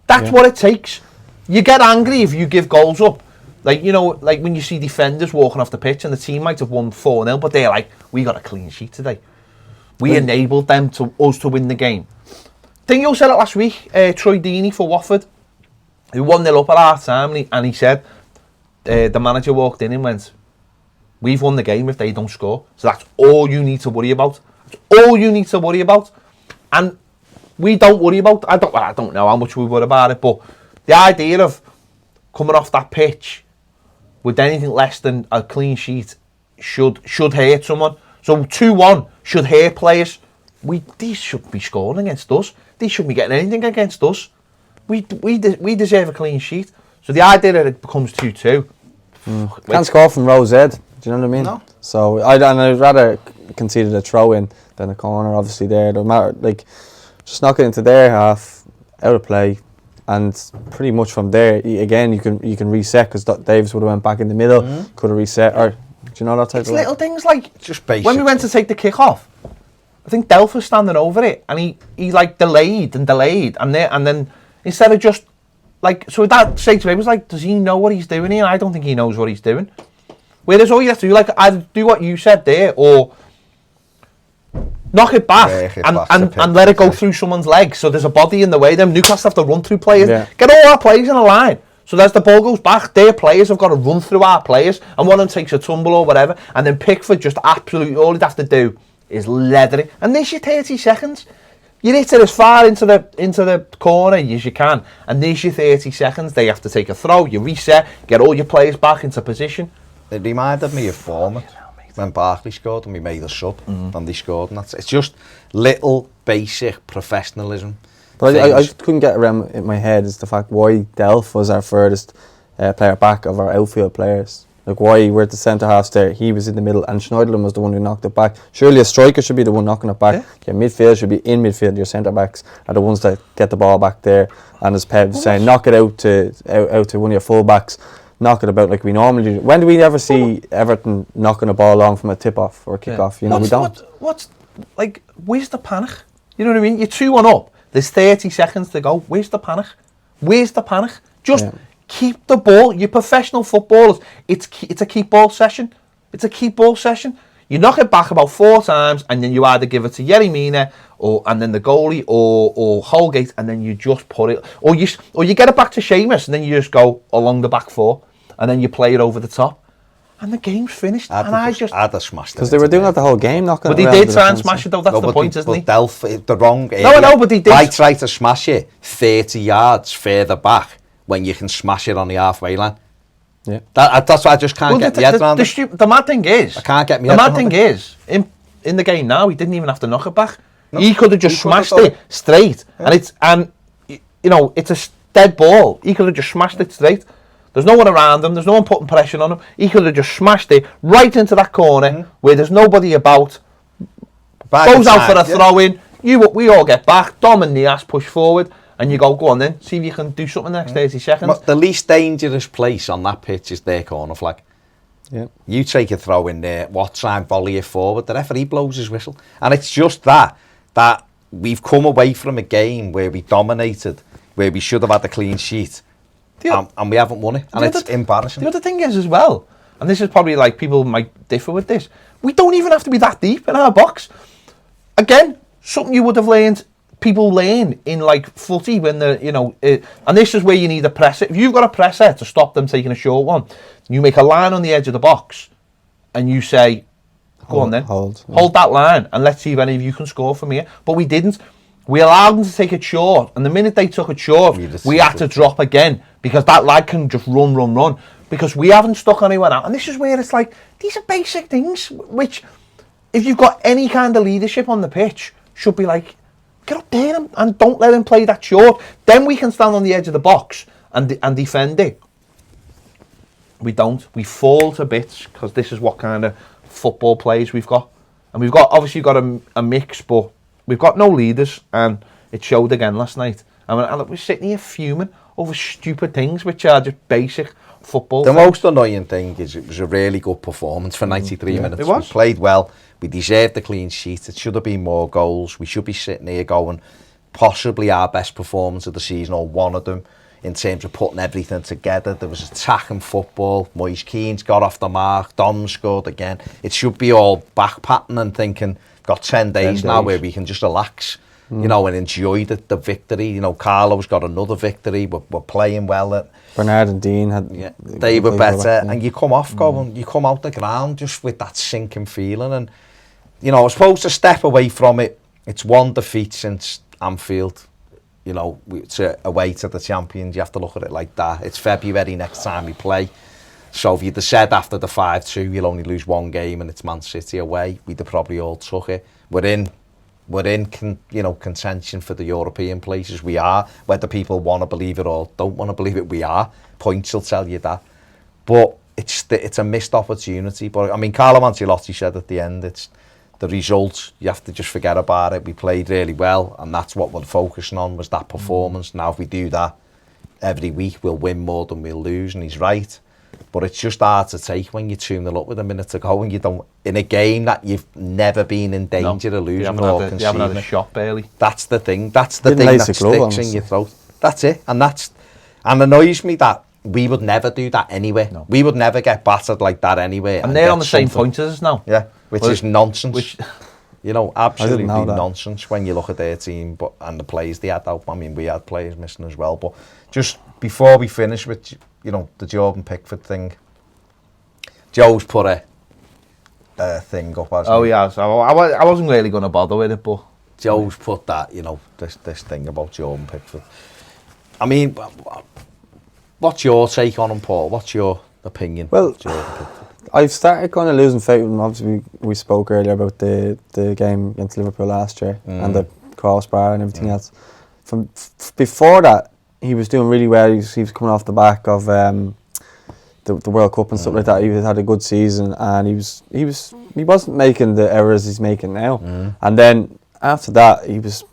That's what it takes. You get angry if you give goals up. Like when you see defenders walking off the pitch and the team might have won 4-0, but they're like, we got a clean sheet today. We enabled us to win the game. Dingo said it last week, Troy Deeney for Watford, who 1-0 up at half time, and he said, the manager walked in and went, we've won the game if they don't score. So that's all you need to worry about. That's all you need to worry about. And we don't worry about, I don't know how much we worry about it, but the idea of coming off that pitch with anything less than a clean sheet should hurt someone. So 2-1 should hurt players. these should be scoring against us. These shouldn't be getting anything against us. We deserve a clean sheet. So the idea that it becomes 2-2. Can't score from Rose Ed. Do you know what I mean? No. So I'd rather conceded a throw in than a corner. Obviously, there. No matter, like, just knock it into their half, out of play, and pretty much from there again you can reset, because Davis would have went back in the middle, could have reset, or do you know that type It's of little things like just basic. when we went to take the kick off. I think Delph was standing over it, and he like delayed, and then instead of just like, so that straight away was like, does he know what he's doing here? I don't think he knows what he's doing. Whereas all you have to do, like, either do what you said there, or knock it back and let it go through someone's legs. So there's a body in the way. Then Newcastle have to run through players. Yeah. Get all our players in a line. So as the ball goes back, their players have got to run through our players, and one of them takes a tumble or whatever, and then Pickford just absolutely, all he'd have to do is leather it. And there's your 30 seconds. You hit it as far into the corner as you can, and there's your 30 seconds. They have to take a throw, you reset, get all your players back into position. It reminded me of Bournemouth when Barkley scored and we made a sub and they scored. And it's just little basic professionalism. But I couldn't get around in my head is the fact why Delph was our furthest player back of our outfield players. Like, why we're at the centre half there, he was in the middle, and Schneiderlin was the one who knocked it back. Surely a striker should be the one knocking it back. Yeah. Your midfield should be in midfield. Your centre backs are the ones that get the ball back there. And as Pep was saying, knock it out to one of your full backs. Knock it about like we normally do. When do we ever see Everton knocking a ball along from a tip-off or a kick-off? You know, we don't. What's like, where's the panic? You know what I mean? You're 2-1 up. There's 30 seconds to go. Where's the panic? Where's the panic? Just keep the ball. You're professional footballers. It's a keep ball session. It's a keep ball session. You knock it back about 4 times, and then you either give it to Yerry Mina and then the goalie or Holgate, and then you just put it, or you get it back to Seamus, and then you just go along the back 4, and then you play it over the top, and the game's finished. I'd have smashed it. Because they were doing that the whole game, knocking. But he did try and smash it though. That's the point, isn't he? Delph, the wrong area. No, I know, but he did. I tried to smash it 30 yards further back when you can smash it on the halfway line. Yeah, that's why I just can't get my head around it. The mad thing is, I can't get my head around it. In the game now, he didn't even have to knock it back. No, he could have just smashed it straight, and it's a dead ball. He could have just smashed it straight. There's no one around him. There's no one putting pressure on him. He could have just smashed it right into that corner where there's nobody about. Goes out for a throw in. We all get back. Dom and Nias push forward. And you go on then, see if you can do something in the next 30 seconds. The least dangerous place on that pitch is their corner flag. Yeah. You take a throw in there, what time volley it forward, the referee blows his whistle. And it's just that we've come away from a game where we dominated, where we should have had a clean sheet, and we haven't won it. And it's embarrassing. The other thing is as well, and this is probably like people might differ with this, we don't even have to be that deep in our box. Again, something you would have learned, people learn in like footy when and this is where you need a presser. If you've got a presser to stop them taking a short one, you make a line on the edge of the box and you say, go on then, hold that line and let's see if any of you can score from here. But we didn't. We allowed them to take it short, and the minute they took it short, we had to drop again, because that lad can just run, because we haven't stuck anyone out. And this is where it's like, these are basic things which, if you've got any kind of leadership on the pitch, should be like, get up there and don't let him play that short. Then we can stand on the edge of the box and defend it. We don't. We fall to bits, because this is what kind of football players we've got. And we've obviously got a mix, but we've got no leaders, and it showed again last night. And we're sitting here fuming over stupid things which are just basic football. The most annoying thing is it was a really good performance for 93 minutes. It was. We played well. We deserved the clean sheet. It should have been more goals. We should be sitting here going, possibly our best performance of the season, or one of them, in terms of putting everything together. There was attacking football. Moise Keane's got off the mark. Dom scored again. It should be all backpatting and thinking, got 10 days now where we can just relax, and enjoy the victory. Carlo's got another victory. We're playing well. Bernard and Dean they were better, and you come off going, you come out the ground just with that sinking feeling. And I was supposed to step away from it. It's one defeat since Anfield. It's away to the champions. You have to look at it like that. It's February next time we play. So if you'd have said after the 5-2 you'll only lose one game and it's Man City away, we'd have probably all took it. We're in we're in contention for the European places. We are, whether people want to believe it or don't want to believe it, we are. Points will tell you that. But it's a missed opportunity. But I mean, Carlo Ancelotti said at the end, it's the results. You have to just forget about it. We played really well, and that's what we're focusing on, was that performance. Now, if we do that every week, we'll win more than we'll lose, and he's right. But it's just hard to take when you're 2-0 up with a minute to go, and you don't, in a game that you've never been in danger of losing or conceding. You haven't had a shot barely. That's the thing. That's the thing that sticks in your throat. That's it. And annoys me that we would never do that anyway. No. We would never get battered like that anyway. And they're on the same point as us now. Yeah, which is nonsense. Absolutely nonsense when you look at their team and the players they had out. I mean, we had players missing as well. But just before we finish with, the Jordan Pickford thing, Joe's put a thing up. Yeah, so I wasn't really going to bother with it, but Joe's put that, this thing about Jordan Pickford. I mean, what's your take on him, Paul? What's your opinion? Well, of Jordan Pickford? I've started kind of losing faith with him. Obviously, we spoke earlier about the game against Liverpool last year and the crossbar and everything else. From before that, he was doing really well. He was coming off the back of the World Cup and stuff like that. He had a good season, and he wasn't making the errors he's making now. And then after that, he was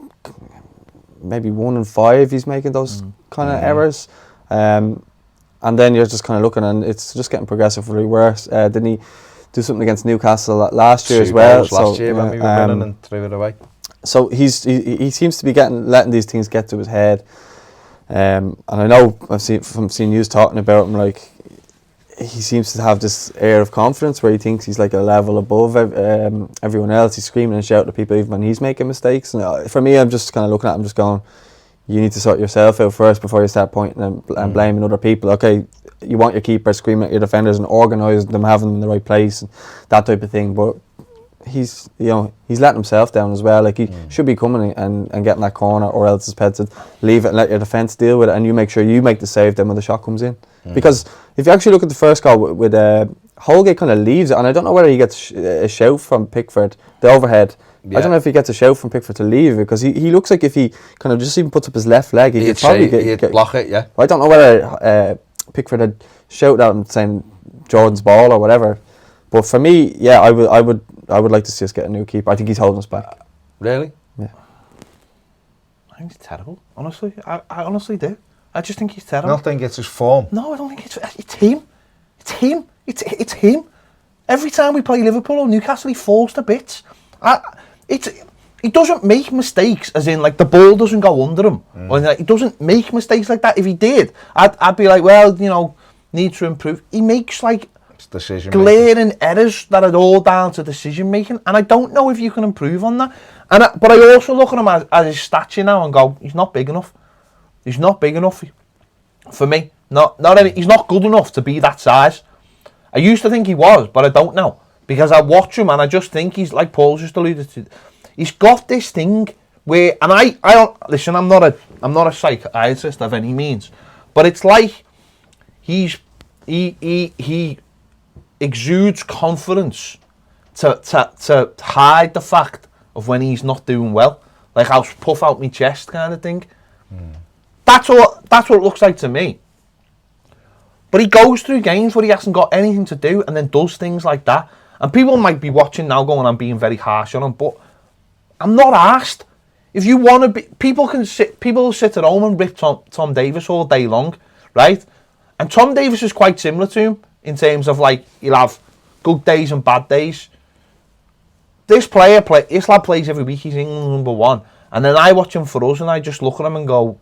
maybe 1 in 5. He's making those kind of errors. And then you're just kind of looking, and it's just getting progressively worse. Didn't he do something against Newcastle last year as well? Last year when we were winning and threw it away. So he seems to be letting these things get to his head. And I know I've seen news talking about him, like he seems to have this air of confidence where he thinks he's like a level above everyone else. He's screaming and shouting at people even when he's making mistakes. And for me, I'm just kind of looking at him, just going, you need to sort yourself out first before you start pointing and blaming other people. Okay, you want your keeper screaming at your defenders and organising them, having them in the right place, and that type of thing. But he's letting himself down as well. Like he should be coming and getting that corner, or else it's better to leave it and let your defence deal with it, and you make sure you make the save then when the shot comes in. Because if you actually look at the first goal with Holgate kind of leaves it, and I don't know whether he gets a shout from Pickford, the overhead. Yeah. I don't know if he gets a shout from Pickford to leave it, because he looks like if he kind of just even puts up his left leg, he could probably get block it. Yeah. I don't know whether Pickford had shouted at him saying Jordan's ball or whatever, but for me, yeah, I would like to see us get a new keeper. I think he's holding us back. Really? Yeah. I think he's terrible. Honestly, I honestly do. I just think he's terrible. I don't think it's his form. No, I don't think it's him. It's him. It's him. Every time we play Liverpool or Newcastle, he falls to bits. He doesn't make mistakes, as in like the ball doesn't go under him. Or he doesn't make mistakes like that. If he did, I'd be like, well, needs to improve. He makes like glaring errors that are all down to decision making, and I don't know if you can improve on that. But I also look at him as his stature now and go, he's not big enough. He's not big enough for me. He's not good enough to be that size. I used to think he was, but I don't know. Because I watch him and I just think he's, like Paul just alluded to, he's got this thing where, and I don't, listen, I'm not a psychiatrist of any means, but it's like he exudes confidence to hide the fact of when he's not doing well. Like I'll puff out my chest kind of thing. That's what it looks like to me. But he goes through games where he hasn't got anything to do and then does things like that. And people might be watching now going, I'm being very harsh on him, but I'm not arsed. If you want to be, people will sit at home and rip Tom Davies all day long, right? And Tom Davies is quite similar to him in terms of like, he'll have good days and bad days. This lad plays every week, he's England #1. And then I watch him for us and I just look at him and go,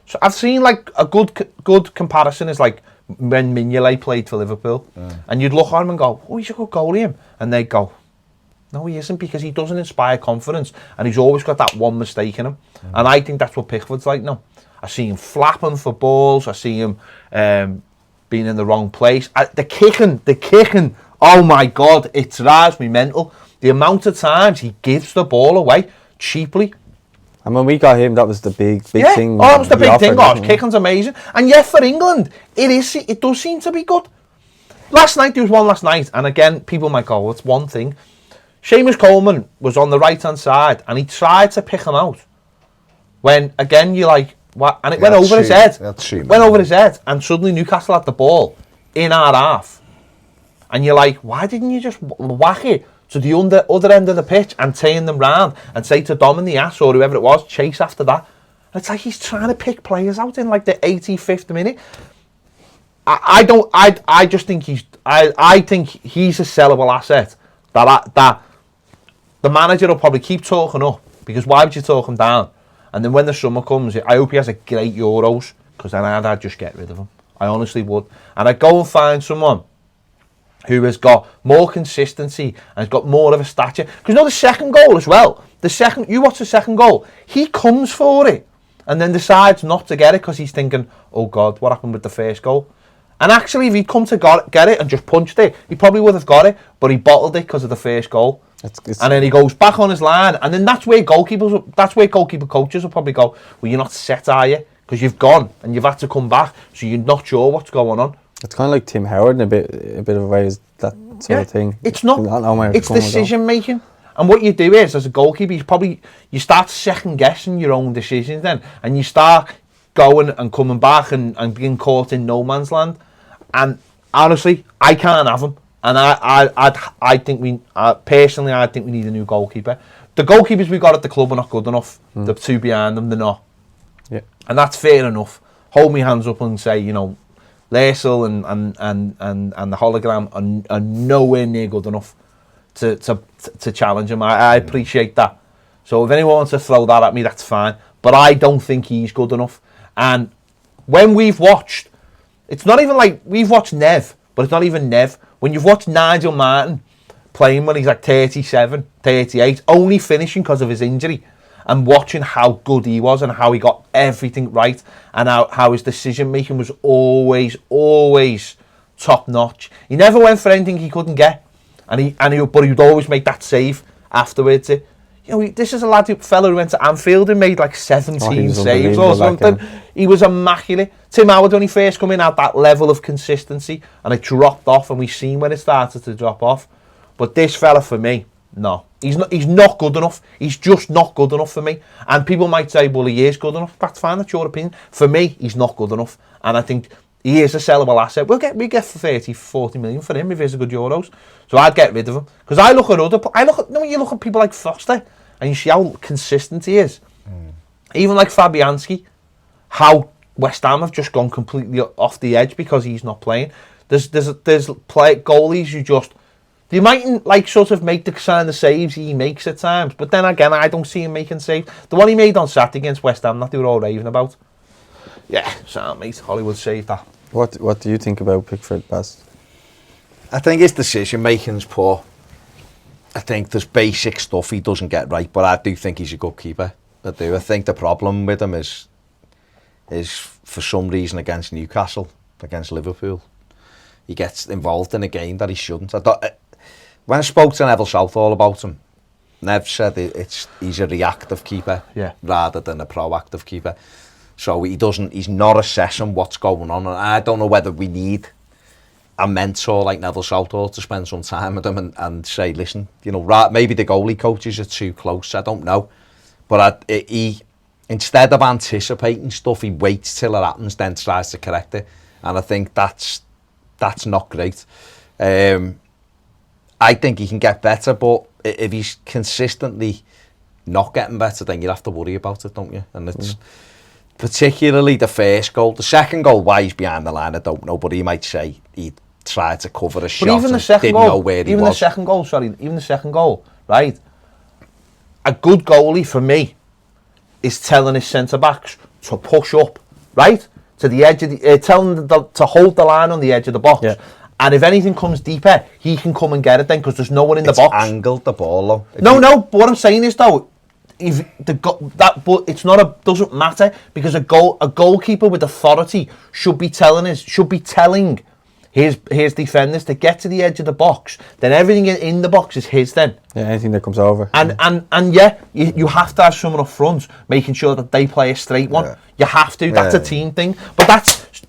so I've seen like a good comparison is like when Minshall played for Liverpool, and you'd look at him and go, oh, he's a good goalie him, and they'd go, no, he isn't, because he doesn't inspire confidence, and he's always got that one mistake in him. And I think that's what Pickford's like now. I see him flapping for balls, I see him being in the wrong place. The kicking, oh my God, it drives me mental. The amount of times he gives the ball away cheaply. And when we got him, that was the big thing. Oh, that was the big thing. Oh, kicking's amazing. And yet for England, it does seem to be good. There was one last night, and again, people might go, well, it's one thing. Seamus Coleman was on the right-hand side and he tried to pick him out. When, again, you're like, what? And it went over his head. Went over his head, and suddenly Newcastle had the ball in our half. And you're like, why didn't you just whack it to the other end of the pitch and turn them round and say to Dom in the ass or whoever it was, chase after that? And it's like he's trying to pick players out in like the 85th minute. I just think I think he's a sellable asset that the manager will probably keep talking up, because why would you talk him down? And then when the summer comes, I hope he has a great Euros, because then I'd just get rid of him. I honestly would. And I'd go and find someone who has got more consistency and has got more of a stature. Because you know the second goal as well. You watch the second goal, he comes for it and then decides not to get it because he's thinking, oh God, what happened with the first goal? And actually, if he'd come to get it and just punched it, he probably would have got it, but he bottled it because of the first goal. And then he goes back on his line, and then that's where goalkeeper coaches will probably go, well, you're not set, are you? Because you've gone and you've had to come back, so you're not sure what's going on. It's kind of like Tim Howard in a bit of a way, is that sort of thing. It's not. It's decision making. And what you do is, as a goalkeeper, you start second guessing your own decisions then, and you start going and coming back and being caught in no man's land. And honestly, I can't have him. And I think personally, I think we need a new goalkeeper. The goalkeepers we got at the club are not good enough. The two behind them, they're not. Yeah. And that's fair enough. Hold my hands up and say, you know, Lassell and the hologram are nowhere near good enough to challenge him. I appreciate that. So if anyone wants to throw that at me, that's fine. But I don't think he's good enough. And when we've watched, it's not even like we've watched Nev, but it's not even Nev. When you've watched Nigel Martin playing when he's like 37, 38, only finishing because of his injury, and watching how good he was and how he got everything right, and how his decision making was always top notch. He never went for anything he couldn't get, but he'd always make that save afterwards. You know, this is a fella who went to Anfield and made like 17 saves or something. He was immaculate. Tim Howard, when he first come in, had that level of consistency, and it dropped off, and we've seen when it started to drop off. But this fella, for me, no. He's not good enough. He's just not good enough for me. And people might say, well, he is good enough. That's fine, that's your opinion. For me, he's not good enough. And I think he is a sellable asset. We get for 30, 40 million for him if he's a good Euros. So I'd get rid of him. Because you look at people like Foster, and you see how consistent he is. Even like Fabianski, how West Ham have just gone completely off the edge because he's not playing. There's goalies who they mightn't like sort of make the kind of saves he makes at times, but then again, I don't see him making saves. The one he made on Saturday against West Ham, that they were all raving about. Yeah, sound mate, Hollywood saved that. What do you think about Pickford, Baz? I think his decision making's poor. I think there's basic stuff he doesn't get right, but I do think he's a good keeper. I do. I think the problem with him is for some reason against Newcastle, against Liverpool, he gets involved in a game that he shouldn't. When I spoke to Neville Southall about him, Nev said he's a reactive keeper rather than a proactive keeper. So he's not assessing what's going on. And I don't know whether we need a mentor like Neville Southall to spend some time with him and say, listen, you know, maybe the goalie coaches are too close. I don't know. But he, instead of anticipating stuff, he waits till it happens, then tries to correct it. And I think that's not great. I think he can get better, but if he's consistently not getting better, then you have to worry about it, don't you? And it's particularly the first goal. The second goal, why he's behind the line, I don't know, but he might say he tried to cover a shot and didn't know where he was. Even the second goal, right? A good goalie, for me, is telling his centre-backs to push up, right? To the edge of telling them to hold the line on the edge of the box. Yeah. And if anything comes deeper, he can come and get it then, because there's no one in the box. It's angled the ball though. No, but what I'm saying is though, but it's not doesn't matter, because a goalkeeper with authority should be telling his defenders to get to the edge of the box. Then everything in the box is his then. Yeah, anything that comes over. And yeah, you have to have someone up front making sure that they play a straight one. Yeah. You have to. That's a team thing. But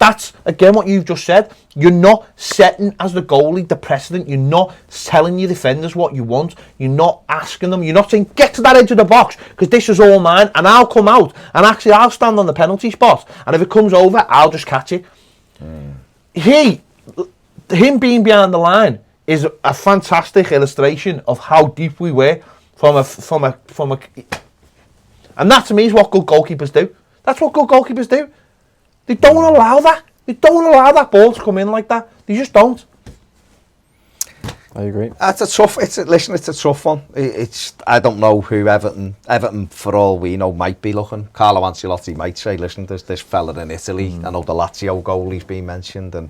that's, again, what you've just said. You're not setting, as the goalie, the precedent. You're not telling your defenders what you want. You're not asking them. You're not saying, get to that edge of the box, because this is all mine, and I'll come out, and actually I'll stand on the penalty spot, and if it comes over, I'll just catch it. Him being behind the line is a fantastic illustration of how deep we were from a and that to me is what good goalkeepers do. That's what good goalkeepers do. They don't allow that. They don't allow that ball to come in like that. They just don't. I agree. It's a tough. It's a tough one. I don't know who Everton, for all we know, might be looking. Carlo Ancelotti might say, listen, there's this fella in Italy. I know the Lazio goalie's been mentioned, and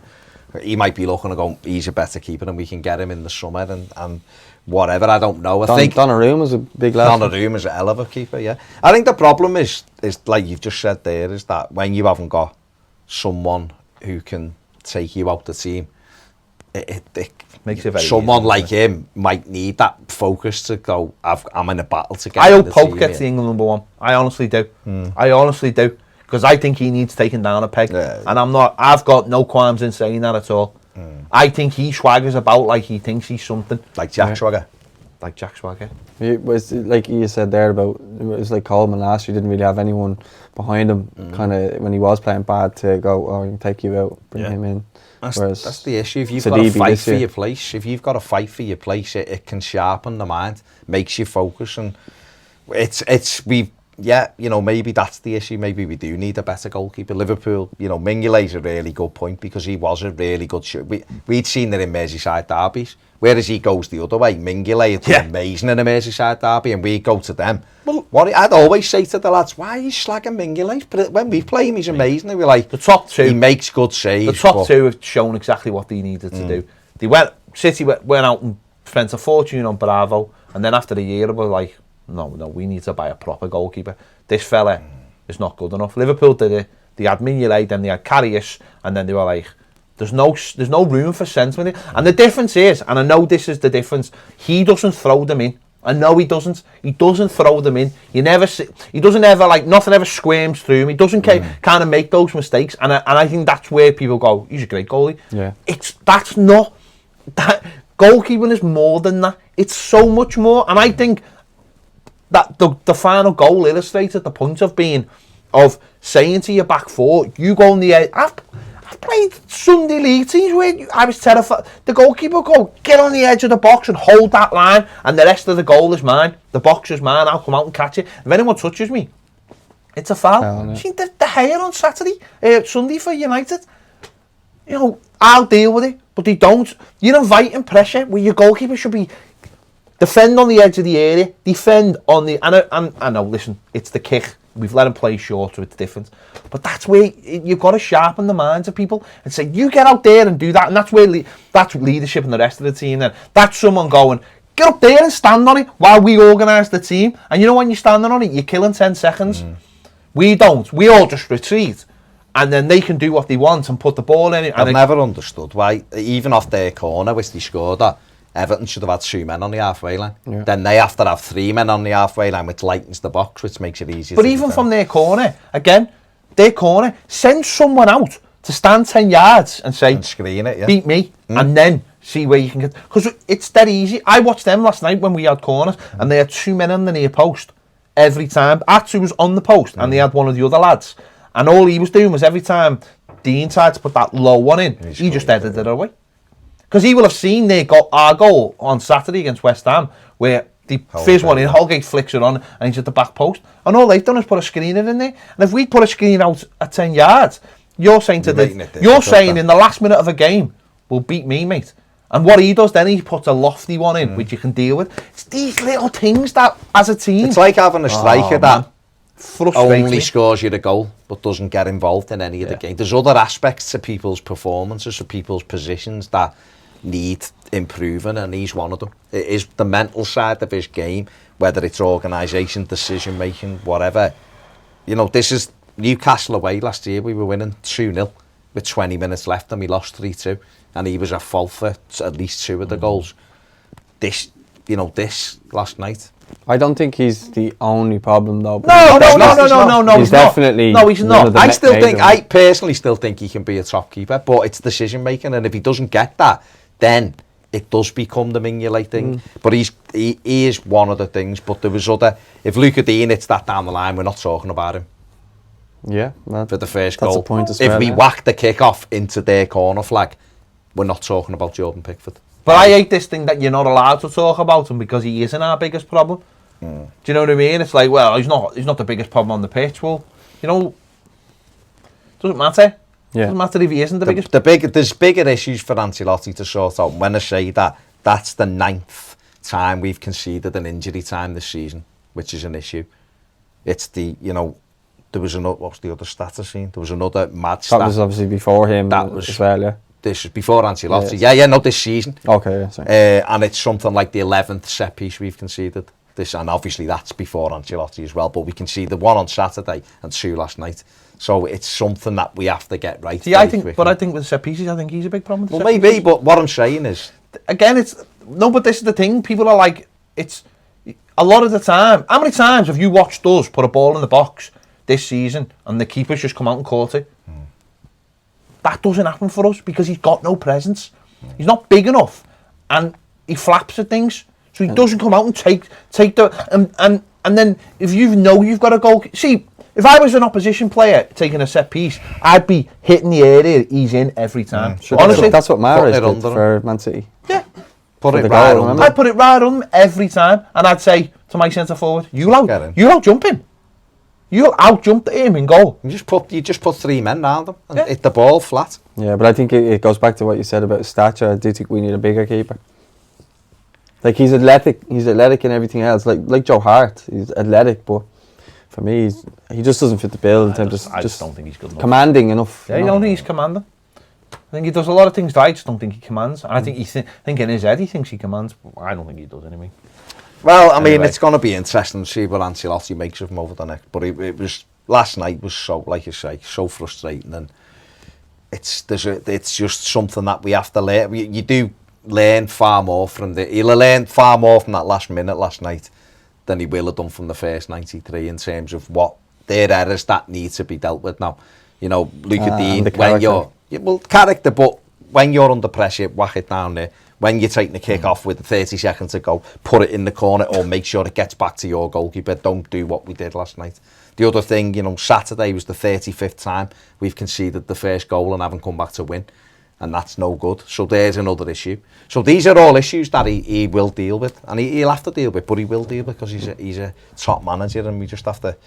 he might be looking and going, he's a better keeper, and we can get him in the summer and whatever. I don't know. I think Donnarumma's a big lad. Donnarumma's a hell of a keeper. Yeah, I think the problem is like you've just said there, is that when you haven't got someone who can take you out the team, it makes it very someone easy, like him might need that focus to go, I'm in a battle to get I hope the Pope team gets the in. England number one. I honestly do. I honestly do. Because I think he needs taken down a peg. Yeah. And I've got no qualms in saying that at all. I think he swaggers about like he thinks he's something. Like Jack Swagger. Like Jack Swagger. It was like you said there about, it was like Coleman last year, didn't really have anyone behind him kind of when he was playing bad to go, oh, I can take you out, bring him in. That's the issue. If you've Sidibe got to fight for your place, it can sharpen the mind, makes you focus, and maybe that's the issue. Maybe we do need a better goalkeeper. Liverpool, Mingale's a really good point, because he was a really good shooter. We'd seen it in Merseyside derbies, whereas he goes the other way. Mingale, it's amazing in a Merseyside derby, and we go to them. Well, what I'd always say to the lads, why are you slagging Mingale? But when we play him, he's amazing. And we're like, the top two, he makes good saves. The top two have shown exactly what they needed to do. City went out and spent a fortune on Bravo, and then after a year, they were like, no, we need to buy a proper goalkeeper. This fella is not good enough. Liverpool did it. They had Mignolet, then they had Karius, and then they were like, there's no room for sentiment. And the difference is, and I know this is the difference, he doesn't throw them in. I know he doesn't. He doesn't throw them in. He doesn't ever, like, nothing ever squirms through him. He doesn't kind of make those mistakes. And I think that's where people go, he's a great goalie. Yeah. That's not, that goalkeeping is more than that. It's so much more. And I think that the final goal illustrated the point of saying to your back four, you go on the edge. I've played Sunday league teams where I was terrified. The goalkeeper go, get on the edge of the box and hold that line, and the rest of the goal is mine. The box is mine. I'll come out and catch it. If anyone touches me, it's a foul. See the hair on Sunday for United. I'll deal with it, but they don't. You're inviting pressure where your goalkeeper should be. Defend on the edge of the area. Defend on the... And I know, listen, it's the kick. We've let him play short, so it's different. But that's where you've got to sharpen the minds of people and say, you get out there and do that. And that's where that's leadership in the rest of the team then. That's someone going, get up there and stand on it while we organise the team. And when you're standing on it, you're killing 10 seconds. We don't. We all just retreat. And then they can do what they want and put the ball in it. I've never understood why, even off their corner, which they scored that, Everton should have had 2 men on the halfway line. Yeah. Then they have to have 3 men on the halfway line, which lightens the box, which makes it easier. But even from their corner, send someone out to stand 10 yards and say, and screen it, beat me, and then see where you can get. Because it's dead easy. I watched them last night when we had corners, and they had 2 men on the near post every time. Atsu was on the post, and they had one of the other lads. And all he was doing was every time Dean tried to put that low one in, he just edited it away. Because he will have seen our goal on Saturday against West Ham, where the fizz one in, Holgate flicks it on, and he's at the back post. And all they've done is put a screener in there. And if we put a screen out at 10 yards, you're saying in the last minute of a game, will beat me, mate. And what he does then, he puts a lofty one in, which you can deal with. It's these little things that, as a team... It's like having a striker that only scores you the goal, but doesn't get involved in any of the game. There's other aspects to people's performances, or people's positions that need improving, and he's one of them. It is the mental side of his game, whether it's organisation, decision making, whatever. This is Newcastle away last year. We were winning 2-0 with 20 minutes left, and we lost 3-2, and he was at fault for at least 2 of the goals. this last night. I don't think he's the only problem though. No, he's definitely no, he's not. I personally still think he can be a top keeper, but it's decision making, and if he doesn't get that, then it does become the Mignolet thing. But he is one of the things. But there was other. If Luca Dean hits that down the line, we're not talking about him. Yeah, well, for the first that's goal. A point as if well, we whack the kick off into their corner flag, we're not talking about Jordan Pickford. But I hate this thing that you're not allowed to talk about him because he isn't our biggest problem. Do you know what I mean? It's like, well, he's not the biggest problem on the pitch. Well, doesn't matter. Yeah. Doesn't matter if he isn't the biggest. There's bigger issues for Ancelotti to sort out. When I say that, that's the 9th time we've conceded an injury time this season, which is an issue. It's there was another, what was the other stat I seen? There was another mad stat. That was obviously before him as well, yeah. This is before Ancelotti. Yes. Yeah, not this season. Okay, yeah, sorry. And it's something like the 11th set piece we've conceded. And obviously that's before Ancelotti as well, but we conceded 1 on Saturday and 2 last night. So it's something that we have to get right. I think with set pieces, I think he's a big problem. Well, maybe, but what I'm saying is... Again, but this is the thing. People are like, it's... A lot of the time, how many times have you watched us put a ball in the box this season and the keeper's just come out and caught it? That doesn't happen for us because he's got no presence. He's not big enough, and he flaps at things, so he doesn't come out and take the and then if you've got a goal. See, if I was an opposition player taking a set piece, I'd be hitting the area he's in every time. Honestly, that's what Mahrez did for Man City. Yeah, put it right on. I'd put it right on him every time, and I'd say to my centre forward, "You out jump him. You out jumped him in goal." You just put 3 men round him and hit the ball flat. Yeah, but I think it goes back to what you said about stature. I do think we need a bigger keeper. Like he's athletic in everything else. Like Joe Hart, he's athletic, but for me, he just doesn't fit the bill in terms of just don't think he's good enough. Commanding enough. Yeah, I don't think he's commanding. I think he does a lot of things right. I just don't think he commands. And I think think in his head he thinks he commands. But I don't think he does anyway. Well, I mean, it's going to be interesting to see what Ancelotti makes of him over the next. But it was last night was so, like you say, so frustrating, and it's just something that we have to learn. You do learn far more from he'll learn far more from that last minute last night than he will have done from the first 93 in terms of what their errors that need to be dealt with now. Luca Dean, when character, but when you're under pressure, whack it down there. When you're taking the kick off with 30 seconds to go, put it in the corner or make sure it gets back to your goalkeeper. Don't do what we did last night. The other thing, Saturday was the 35th time we've conceded the first goal and haven't come back to win. And that's no good. So there's another issue. So these are all issues that he will deal with. And he'll have to deal with, but he will deal with because he's a top manager and we just have to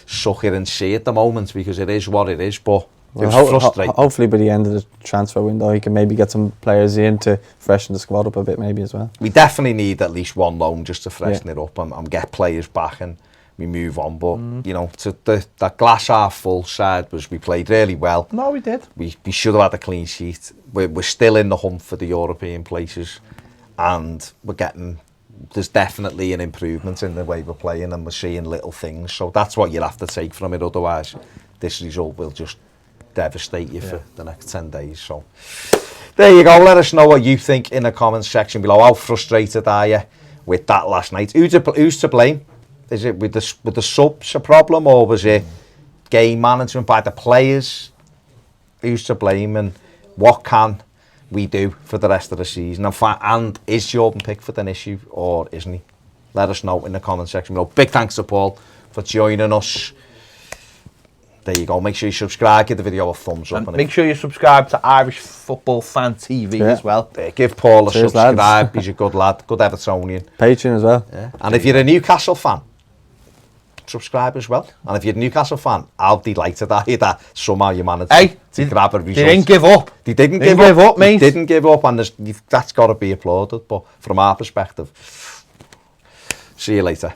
suck it and see at the moment because it is what it is. But hopefully by the end of the transfer window he can maybe get some players in to freshen the squad up a bit maybe as well. We definitely need at least one loan just to freshen it up and get players back and we move on. But that glass half full side was we played really well. No, we did. We should have had a clean sheet. We're still in the hunt for the European places and there's definitely an improvement in the way we're playing and we're seeing little things. So that's what you'll have to take from it. Otherwise this result will just devastate you for the next 10 days. So there you go. Let us know what you think in the comments section below. How frustrated are you with that last night? Who's to blame? Is it with the subs a problem or was it game management by the players? Who's to blame and what can we do for the rest of the season? And is Jordan Pickford an issue or isn't he? Let us know in the comment section below. Big thanks to Paul for joining us. There you go. Make sure you subscribe, give the video a thumbs up. And make sure you subscribe to Irish Football Fan TV as well. Give Paul a subscribe. Lads. He's a good lad, good Evertonian. Patreon as well. Yeah. And if you're a Newcastle fan, subscribe as well. And if you're a Newcastle fan, I'll be delighted to hear that somehow you managed to grab a result. They didn't give up. They didn't give up, mate. They didn't give up, and that's got to be applauded. But from our perspective, see you later.